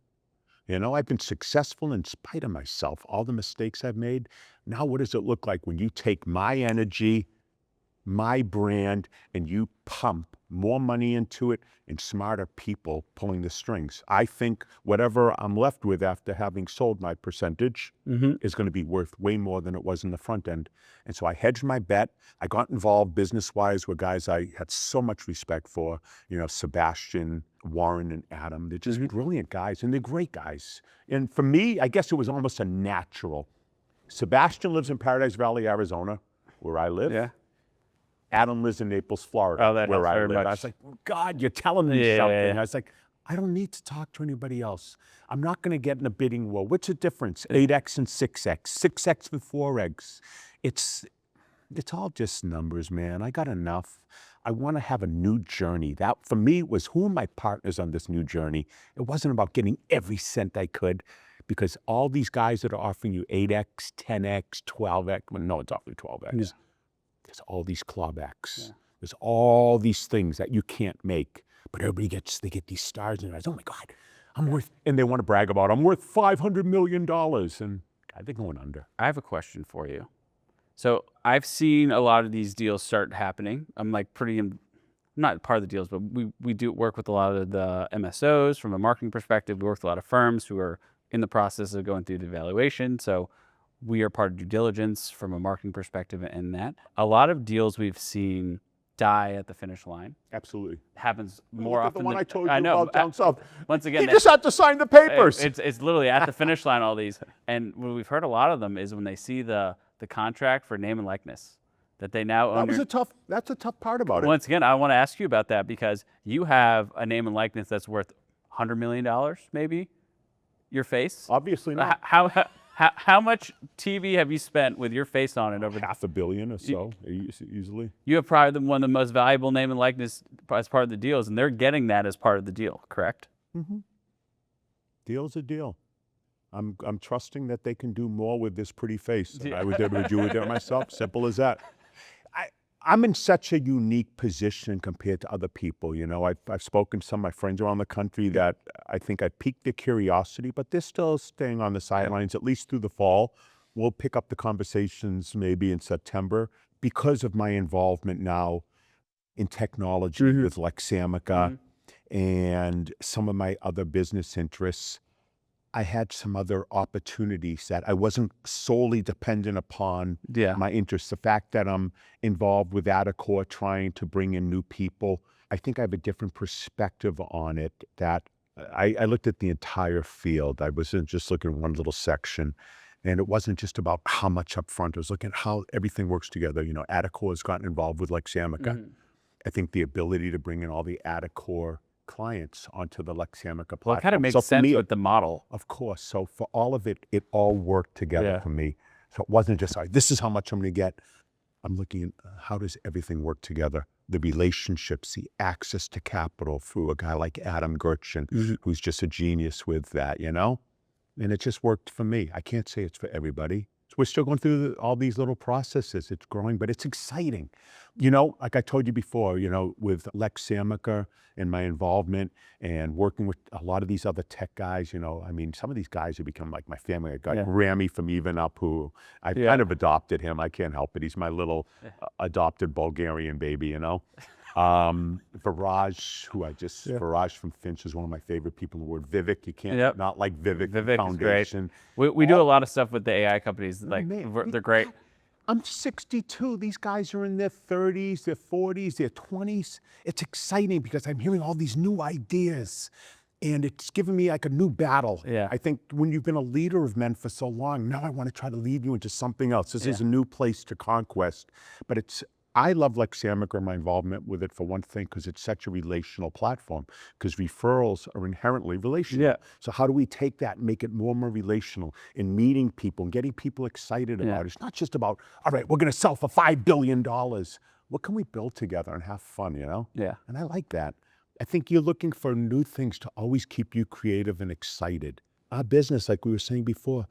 I've been successful in spite of myself, all the mistakes I've made. Now, what does it look like when you take my energy, my brand, and you pump more money into it and smarter people pulling the strings? I think whatever I'm left with after having sold my percentage is going to be worth way more than it was in the front end. And so I hedged my bet. I got involved business-wise with guys I had so much respect for, Sebastian, Warren, and Adam. They're just brilliant guys, and they're great guys. And for me, I guess it was almost a natural. Sebastian lives in Paradise Valley, Arizona, where I live. Yeah. Adam lives in Naples, Florida, that where helps I very live. much. I was like, God, you're telling me something. I was like, I don't need to talk to anybody else. I'm not going to get in a bidding war. What's the difference? 8X and 6X, 6X with 4X. It's all just numbers, man. I got enough. I want to have a new journey. That, for me, was who are my partners on this new journey? It wasn't about getting every cent I could, because all these guys that are offering you 8X, 10X, 12X, well, no one's offering 12X. Yeah. There's all these clawbacks. Yeah. There's all these things that you can't make, but everybody they get these stars in their eyes. Oh my God, I'm worth, and they want to brag about, I'm worth $500 million. And God, they're going under. I have a question for you. So I've seen a lot of these deals start happening. I'm like I'm not part of the deals, but we do work with a lot of the MSOs from a marketing perspective. We work with a lot of firms who are in the process of going through the evaluation. So we are part of due diligence from a marketing perspective in that. A lot of deals we've seen die at the finish line. Absolutely. Happens more often the one than I told you about down south. Once again, you just have to sign the papers. It's literally at the finish line, all these. And what we've heard a lot of them is when they see the contract for name and likeness, that they now own. That's a tough part about it. Once again, I want to ask you about that, because you have a name and likeness that's worth $100 million, maybe, your face. Obviously not. How much TV have you spent with your face on it over $500 million or so, easily? You have probably one of the most valuable name and likeness as part of the deals, and they're getting that as part of the deal, correct? Mm-hmm. Deal's a deal. I'm trusting that they can do more with this pretty face than I was able to do with it myself. Simple as that. I'm in such a unique position compared to other people. I've spoken to some of my friends around the country that I think I piqued their curiosity, but they're still staying on the sidelines, at least through the fall. We'll pick up the conversations maybe in September because of my involvement now in technology with Lexamica and some of my other business interests. I had some other opportunities that I wasn't solely dependent upon my interests. The fact that I'm involved with Adacor trying to bring in new people, I think I have a different perspective on it, that I looked at the entire field. I wasn't just looking at one little section. And it wasn't just about how much up front. I was looking at how everything works together. Adacor has gotten involved with Lexamica. I think the ability to bring in all the Adacor clients onto the Lexamica platform. Well, it kind of makes sense with the model. Of course. So for all of it, it all worked together for me. So it wasn't just, this is how much I'm going to get. I'm looking at how does everything work together? The relationships, the access to capital through a guy like Adam Gertchen, who's just a genius with that, And it just worked for me. I can't say it's for everybody. So we're still going through all these little processes. It's growing, but it's exciting. Like I told you before, with Lexamica and my involvement and working with a lot of these other tech guys, some of these guys have become like my family. I got Rami from Even Up, who I kind of adopted him. I can't help it. He's my little adopted Bulgarian baby, Viraj, Viraj from Finch is one of my favorite people in the world. Vivek, you can't not like Vivek. Vivek Foundation. is great. We do a lot of stuff with the AI companies. Like, they're great. I'm 62. These guys are in their 30s, their 40s, their 20s. It's exciting because I'm hearing all these new ideas, and it's giving me like a new battle. I think when you've been a leader of men for so long, now I want to try to lead you into something else. This is a new place to conquest, but I love Lexamica, my involvement with it, for one thing, because it's such a relational platform, because referrals are inherently relational. So how do we take that and make it more and more relational in meeting people and getting people excited about it? It's not just about, all right, we're going to sell for $5 billion. What can we build together and have fun, And I like that. I think you're looking for new things to always keep you creative and excited. Our business, like we were saying before,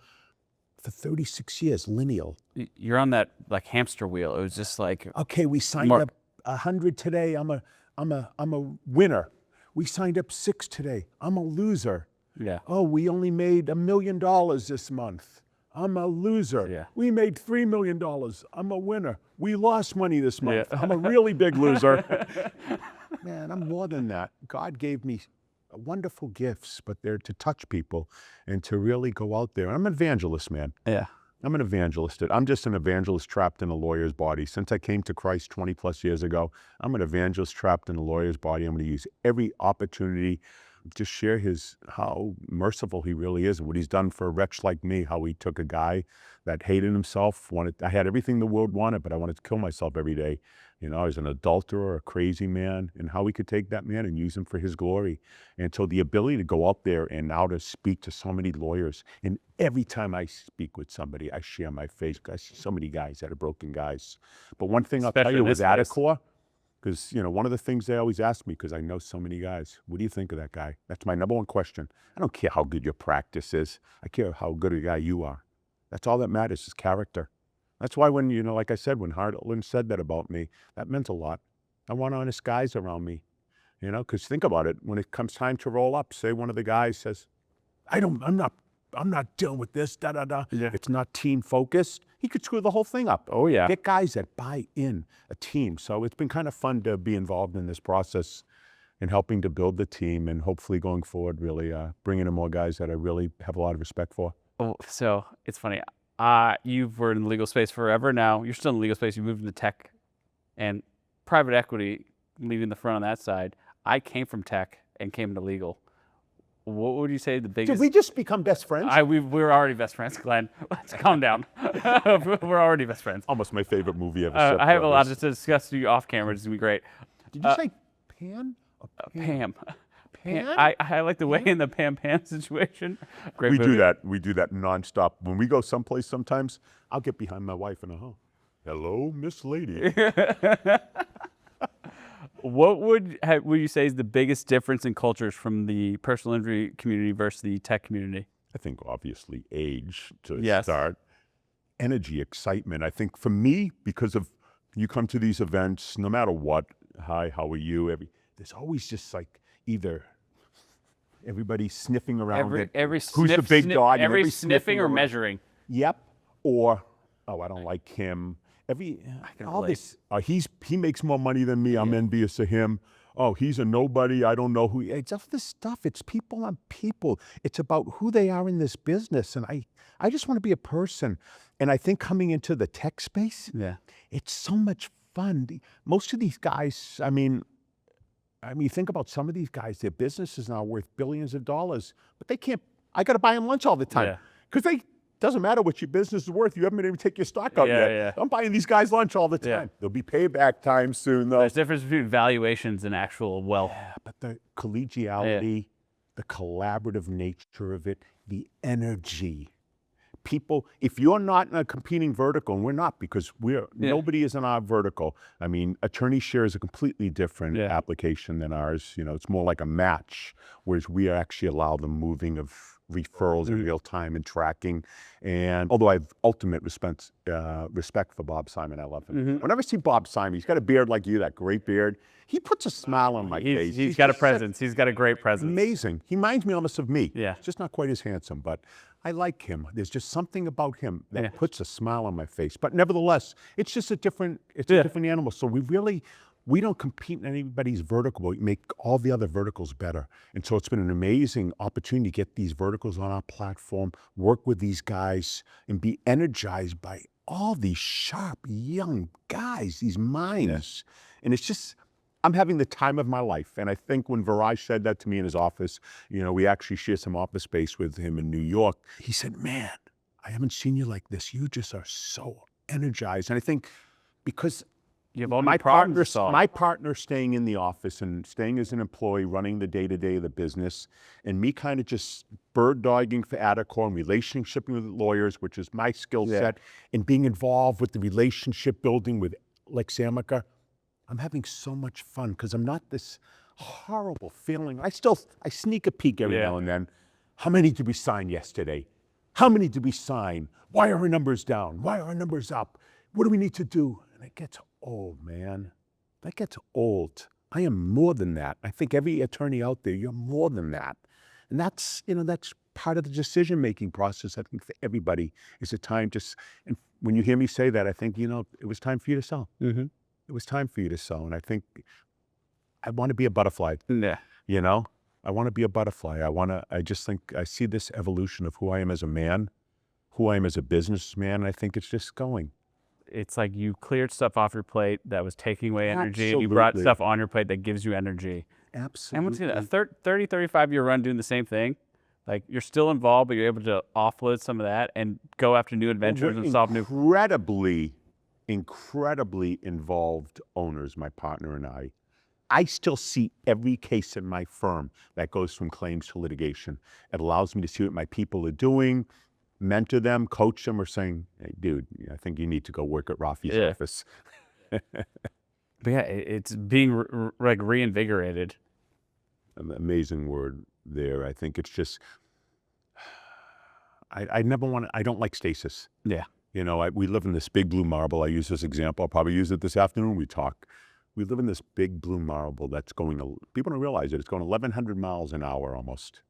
for 36 years, lineal. You're on that like hamster wheel. It was just like Okay, we signed up 100 today. I'm a winner. We signed up 6 today. I'm a loser. yeah. Oh, we only made $1 million this month. I'm a loser. Yeah. We made $3 million. I'm a winner. We lost money this month. I'm a really big loser. Man, I'm more than that. God gave me wonderful gifts, but they're to touch people and to really go out there. I'm an evangelist, man. Yeah. I'm an evangelist. I'm just an evangelist trapped in a lawyer's body. Since I came to Christ 20 plus years ago, I'm an evangelist trapped in a lawyer's body. I'm going to use every opportunity to share how merciful he really is and what he's done for a wretch like me, how he took a guy that hated himself, I had everything the world wanted, but I wanted to kill myself every day. You know, I was an adulterer, a crazy man, and how he could take that man and use him for his glory. And so the ability to go out there and now to speak to so many lawyers, and every time I speak with somebody, I share my faith. I see so many guys that are broken guys. But one thing I'll tell you with Adequor, because, you know, one of the things they always ask me, because I know so many guys, what do you think of that guy? That's my number one question. I don't care how good your practice is. I care how good a guy you are. That's all that matters is character. That's why when, you know, like I said, when Hartland said that about me, that meant a lot. I want honest guys around me, you know, because think about it. When it comes time to roll up, say one of the guys says, I'm not dealing with this, da-da-da. Yeah. It's not team focused. He could screw the whole thing up. Oh, yeah. Get guys that buy in a team. So it's been kind of fun to be involved in this process and helping to build the team and hopefully going forward, really bringing in more guys that I really have a lot of respect for. Oh, so it's funny. You were in the legal space forever now. You're still in the legal space. You moved into tech and private equity, leading the front on that side. I came from tech and came to legal. What would you say the biggest? Did we just become best friends? We were already best friends, Glenn. Let's calm down. We're already best friends. Almost my favorite movie ever. I have a lot to discuss with you off camera. It's going to be great. Did you say Pan? Pam. Pan? I like the way in the Pam situation. Great We movie. do that. We do that nonstop. When we go someplace sometimes, I'll get behind my wife and hello, Miss Lady. What would you say is the biggest difference in cultures from the personal injury community versus the tech community? I think obviously age to Yes. start. Energy, excitement. I think for me, because of you come to these events, no matter what, hi, how are you? There's always just like either everybody sniffing around it. Who's the big dog? And Every everybody sniffing or around. measuring. Yep. Or, I don't like him. can All relate. this, he makes more money than me. I'm envious of him. Oh, he's a nobody. I don't know who. It's all this stuff. It's people on people. It's about who they are in this business. And I just want to be a person. And I think coming into the tech space, Yeah. it's so much fun. Most of these guys, I mean, think about some of these guys, their business is now worth billions of dollars, but they can't, I got to buy them lunch all the time. Because doesn't matter what your business is worth. You haven't been able to take your stock out yet. Yeah. I'm buying these guys lunch all the time. Yeah. There'll be payback time soon, though. There's a difference between valuations and actual wealth. Yeah, but the collegiality, the collaborative nature of it, the energy. People, if you're not in a competing vertical, and we're not because nobody is in our vertical. I mean, attorney share is a completely different application than ours. You know, it's more like a match, whereas we actually allow the moving of referrals in real time and tracking. And although I have ultimate respect for Bob Simon, I love him. Whenever I see Bob Simon, he's got a beard like you, that great beard. He puts a smile on my face. He's got a presence. He's got a great presence. Amazing. He reminds me almost of me. Yeah. Just not quite as handsome, but I like him. There's just something about him that puts a smile on my face. But nevertheless, it's just a different animal. So we don't compete in anybody's vertical. We make all the other verticals better. And so it's been an amazing opportunity to get these verticals on our platform, work with these guys, and be energized by all these sharp, young guys, these minds. And it's just, I'm having the time of my life. And I think when Viraj said that to me in his office, you know, we actually share some office space with him in New York. He said, man, I haven't seen you like this. You just are so energized. And I think because you have all my partner staying in the office and staying as an employee, running the day-to-day of the business, and me kind of just bird dogging for Adequor and relationship with lawyers, which is my skill set, and being involved with the relationship building with Lex Amica, I'm having so much fun because I'm not this horrible feeling. I sneak a peek every now and then. How many did we sign yesterday? How many did we sign? Why are our numbers down? Why are our numbers up? What do we need to do? And it gets old, man. That gets old. I am more than that. I think every attorney out there, you're more than that. And that's, that's part of the decision-making process. I think for everybody is a time and when you hear me say that, I think, it was time for you to sell. Mm-hmm. It was time for you to sell. And I think I want to be a butterfly. Yeah. I want to be a butterfly. I just think I see this evolution of who I am as a man, who I am as a businessman. And I think it's just going. It's like you cleared stuff off your plate that was taking away energy, and you brought stuff on your plate that gives you energy. Absolutely. And once again, a 30, 35-year run doing the same thing, like you're still involved, but you're able to offload some of that and go after new adventures and solve new. Incredibly involved owners, my partner and I. I still see every case in my firm that goes from claims to litigation. It allows me to see what my people are doing, mentor them, coach them, or saying, hey, dude, I think you need to go work at Rafi's office. But yeah, it's being reinvigorated. An amazing word there. I think it's just, I don't like stasis. Yeah. We live in this big blue marble. I use this example. I'll probably use it this afternoon when we talk. We live in this big blue marble that's people don't realize it. It's going 1,100 miles an hour almost.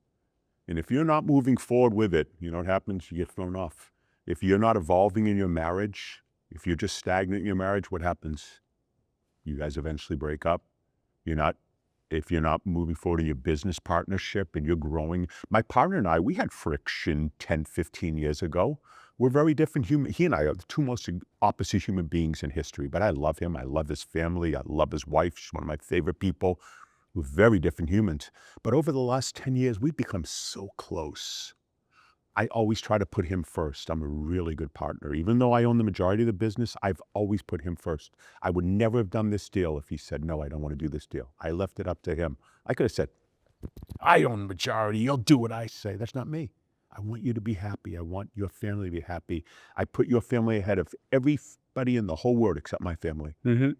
And if you're not moving forward with it, you know what happens? You get thrown off. If you're not evolving in your marriage, if you're just stagnant in your marriage, what happens? You guys eventually break up. If you're not moving forward in your business partnership and you're growing. My partner and I, we had friction 10, 15 years ago. We're very different human. He and I are the two most opposite human beings in history, but I love him. I love his family. I love his wife. She's one of my favorite people. We're very different humans. But over the last 10 years, we've become so close. I always try to put him first. I'm a really good partner. Even though I own the majority of the business, I've always put him first. I would never have done this deal if he said, no, I don't want to do this deal. I left it up to him. I could have said, I own the majority. You'll do what I say. That's not me. I want you to be happy. I want your family to be happy. I put your family ahead of everybody in the whole world except my family, And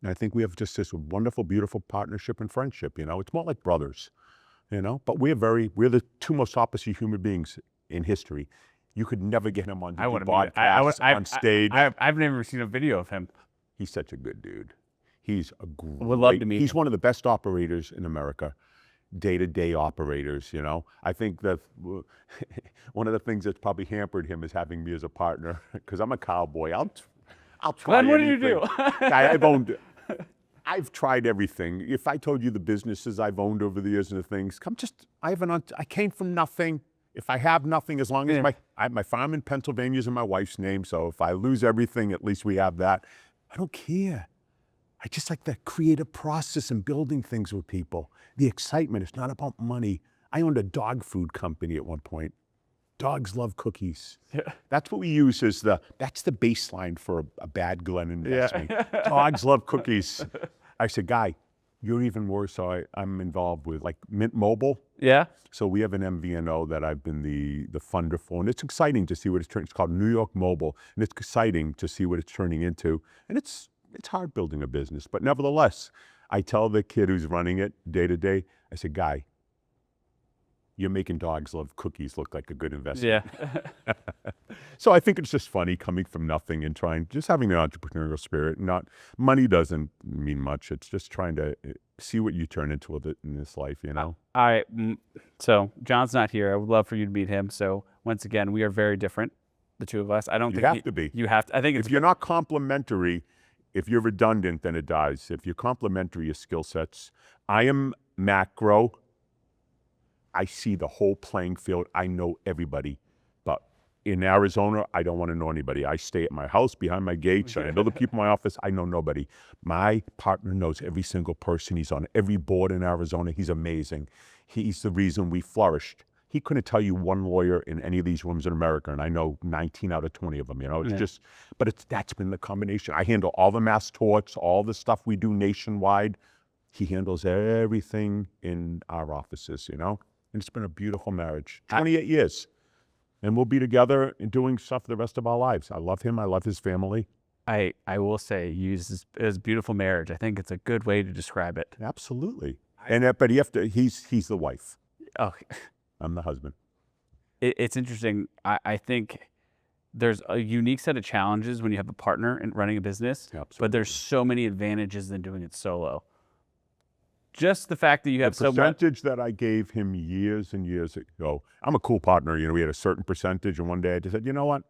I think we have just this wonderful, beautiful partnership and friendship, It's more like brothers, But we're the two most opposite human beings in history. You could never get him on the podcast on stage. I've never seen a video of him. He's such a good dude. He's a great, would love to meet he's him. one of the best operators in America. Day-to-day operators, I think that one of the things that's probably hampered him is having me as a partner, because I'm a cowboy. I'll try Glenn, what anything. do you do? I've tried everything. If I told you the businesses I've owned over the years and the things, I came from nothing. If I have nothing, as long as my farm in Pennsylvania is in my wife's name, so if I lose everything, at least we have that. I don't care. I just like the creative process and building things with people. The excitement, it's not about money. I owned a dog food company at one point. Dogs love cookies. Yeah. That's what we use that's the baseline for a bad Glen investment. Yeah. Dogs love cookies. I said, Guy, you're even worse. So I'm involved with like Mint Mobile. Yeah. So we have an MVNO that I've been the funder for, and it's exciting to see what it's turning. It's called New York Mobile, and it's exciting to see what it's turning into. And it's hard building a business, but nevertheless, I tell the kid who's running it day to day, I said, Guy, you're making dogs love cookies look like a good investment. Yeah. So I think it's just funny coming from nothing and just having the entrepreneurial spirit. Money doesn't mean much. It's just trying to see what you turn into with it in this life, All right. So John's not here. I would love for you to meet him. So once again, we are very different, the two of us. I don't You think have to be. You have to. I think If you're not complementary, if you're redundant, then it dies. If you're complementary, your skill sets. I am macro. I see the whole playing field. I know everybody. But in Arizona, I don't want to know anybody. I stay at my house behind my gates. I know the people in my office. I know nobody. My partner knows every single person. He's on every board in Arizona. He's amazing. He's the reason we flourished. He couldn't tell you one lawyer in any of these rooms in America, and I know 19 out of 20 of them, that's been the combination. I handle all the mass torts, all the stuff we do nationwide. He handles everything in our offices, and it's been a beautiful marriage. 28 years, and we'll be together and doing stuff the rest of our lives. I love him. I love his family. I will say, use his beautiful marriage. I think it's a good way to describe it. Absolutely. But he's the wife. Oh. I'm the husband. it's interesting. I think there's a unique set of challenges when you have a partner in running a business, but there's so many advantages in doing it solo. Just the fact that you have the percentage that I gave him years and years ago, I'm a cool partner. You know, we had a certain percentage, and one day I just said, you know what?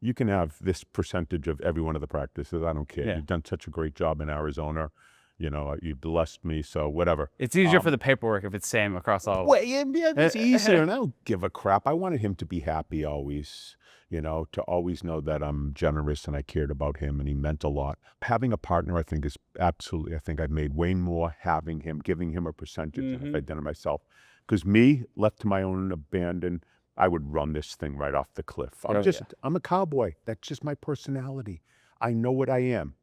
You can have this percentage of every one of the practices. I don't care. Yeah. You've done such a great job in Arizona. You know, you blessed me, so whatever. It's easier for the paperwork if it's same across all. Well, yeah, it's easier, and I don't give a crap. I wanted him to be happy always, you know, to always know that I'm generous and I cared about him and he meant a lot. Having a partner, I think, is absolutely, I think I've made way more having him, giving him a percentage than if I'd done it myself. Because me, left to my own abandon, I would run this thing right off the cliff. I'm a cowboy. That's just my personality. I know what I am.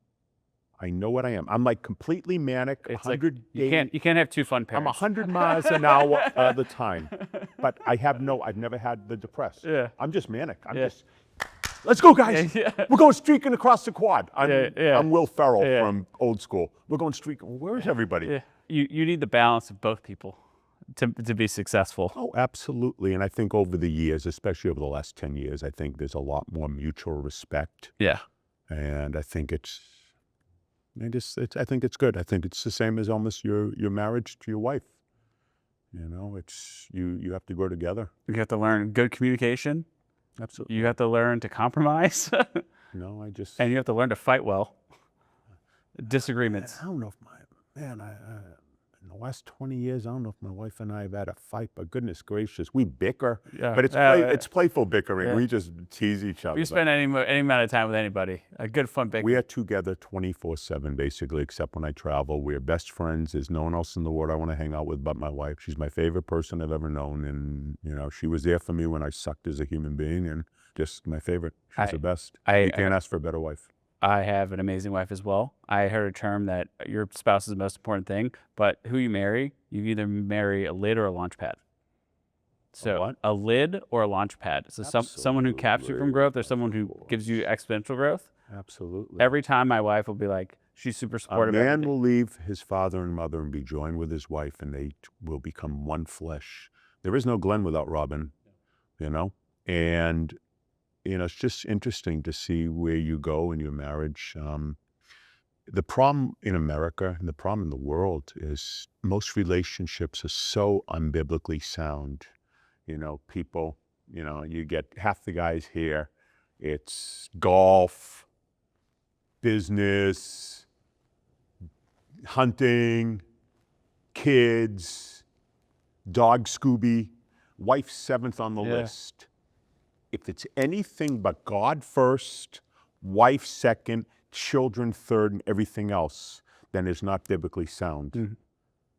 I'm like completely manic. It's like you can't have two fun parents. I'm 100 miles an hour all the time, but I've never had the depressed. Yeah. I'm just manic. Let's go, guys. Yeah. We're going streaking across the quad. Yeah. I'm Will Ferrell from Old School. We're going streaking. Where's everybody? Yeah. You need the balance of both people to be successful. Oh, absolutely. And I think over the years, especially over the last 10 years, I think there's a lot more mutual respect. Yeah. And I think I think it's good. I think it's the same as almost your marriage to your wife. You know, it's you have to grow together. You have to learn good communication. Absolutely. You have to learn to compromise. No, and you have to learn to fight well. Disagreements. I don't know if in the last 20 years, I don't know if my wife and I have had a fight, but goodness gracious, we bicker. Yeah. But it's playful bickering. Yeah. We just tease each other. You spend any amount of time with anybody. A good fun bicker. We are together 24/7, basically, except when I travel. We're best friends. There's no one else in the world I want to hang out with but my wife. She's my favorite person I've ever known. And, you know, she was there for me when I sucked as a human being, and just my favorite. She's the best. You can't ask for a better wife. I have an amazing wife as well. I heard a term that your spouse is the most important thing, but who you marry, you either marry a lid or a launch pad. So a lid or a launch pad. So someone who caps you from growth or someone who gives you exponential growth. Absolutely. Every time my wife will be like, she's super supportive. A man will leave his father and mother and be joined with his wife, and they will become one flesh. There is no Glenn without Robin, you know? And you know, it's just interesting to see where you go in your marriage. The problem in America and the problem in the world is most relationships are so unbiblically sound. You know, people, you know, you get half the guys here. It's golf, business, hunting, kids, dog Scooby, wife seventh on the list. If it's anything but God first, wife second, children third, and everything else, then it's not biblically sound.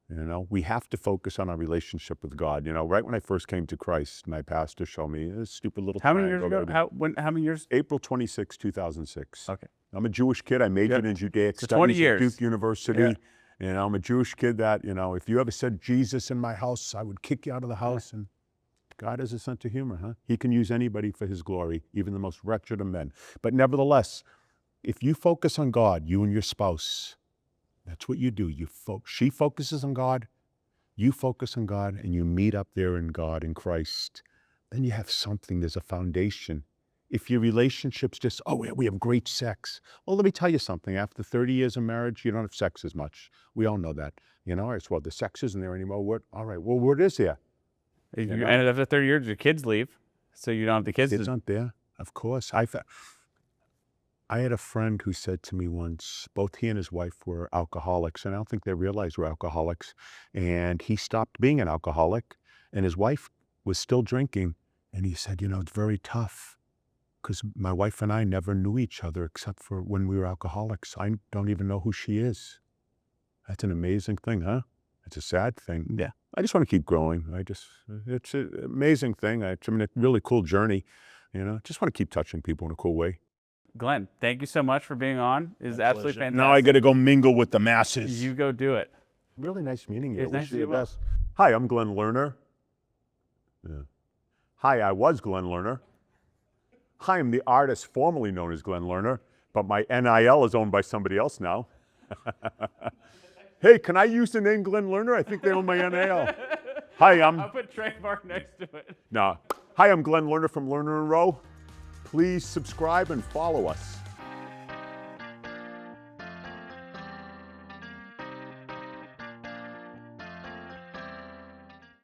You know, we have to focus on our relationship with God. You know, right when I first came to Christ, my pastor showed me this stupid little How many years ago? How many years? April 26, 2006. Okay. I'm a Jewish kid. I majored in Judaic studies 20 years. at Duke University. You know, I'm a Jewish kid that, you know, if you ever said Jesus in my house, I would kick you out of the house. And God has a sense of humor, huh? He can use anybody for his glory, even the most wretched of men. But nevertheless, if you focus on God, you and your spouse, that's what you do. She focuses on God, you focus on God, and you meet up there in God, in Christ. Then you have something, there's a foundation. If your relationship's just, we have great sex. Well, let me tell you something. After 30 years of marriage, you don't have sex as much. We all know that. You know, well, the sex isn't there anymore. All right, well, what is there? And after 30 years, your kids leave, so you don't have the kids. Kids aren't there, of course. I had a friend who said to me once, both he and his wife were alcoholics, and I don't think they realized we're alcoholics. And he stopped being an alcoholic, and his wife was still drinking. And he said, you know, it's very tough, because my wife and I never knew each other except for when we were alcoholics. I don't even know who she is. That's an amazing thing, huh? It's a sad thing. Yeah. I just want to keep growing. It's an amazing thing. It's a really cool journey. You know, just want to keep touching people in a cool way. Glenn, thank you so much for being on. It's absolutely fantastic. Now I got to go mingle with the masses. You go do it. Really nice meeting you. It's nice to meet you. Best. Hi, I'm Glen Lerner. Hi, I was Glen Lerner. Hi, I'm the artist formerly known as Glen Lerner, but my NIL is owned by somebody else now. Hey, can I use the name Glen Lerner? I think they own my NIL. Hi, I'll put trademark next to it. No, Hi, I'm Glen Lerner from Lerner and Rowe. Please subscribe and follow us.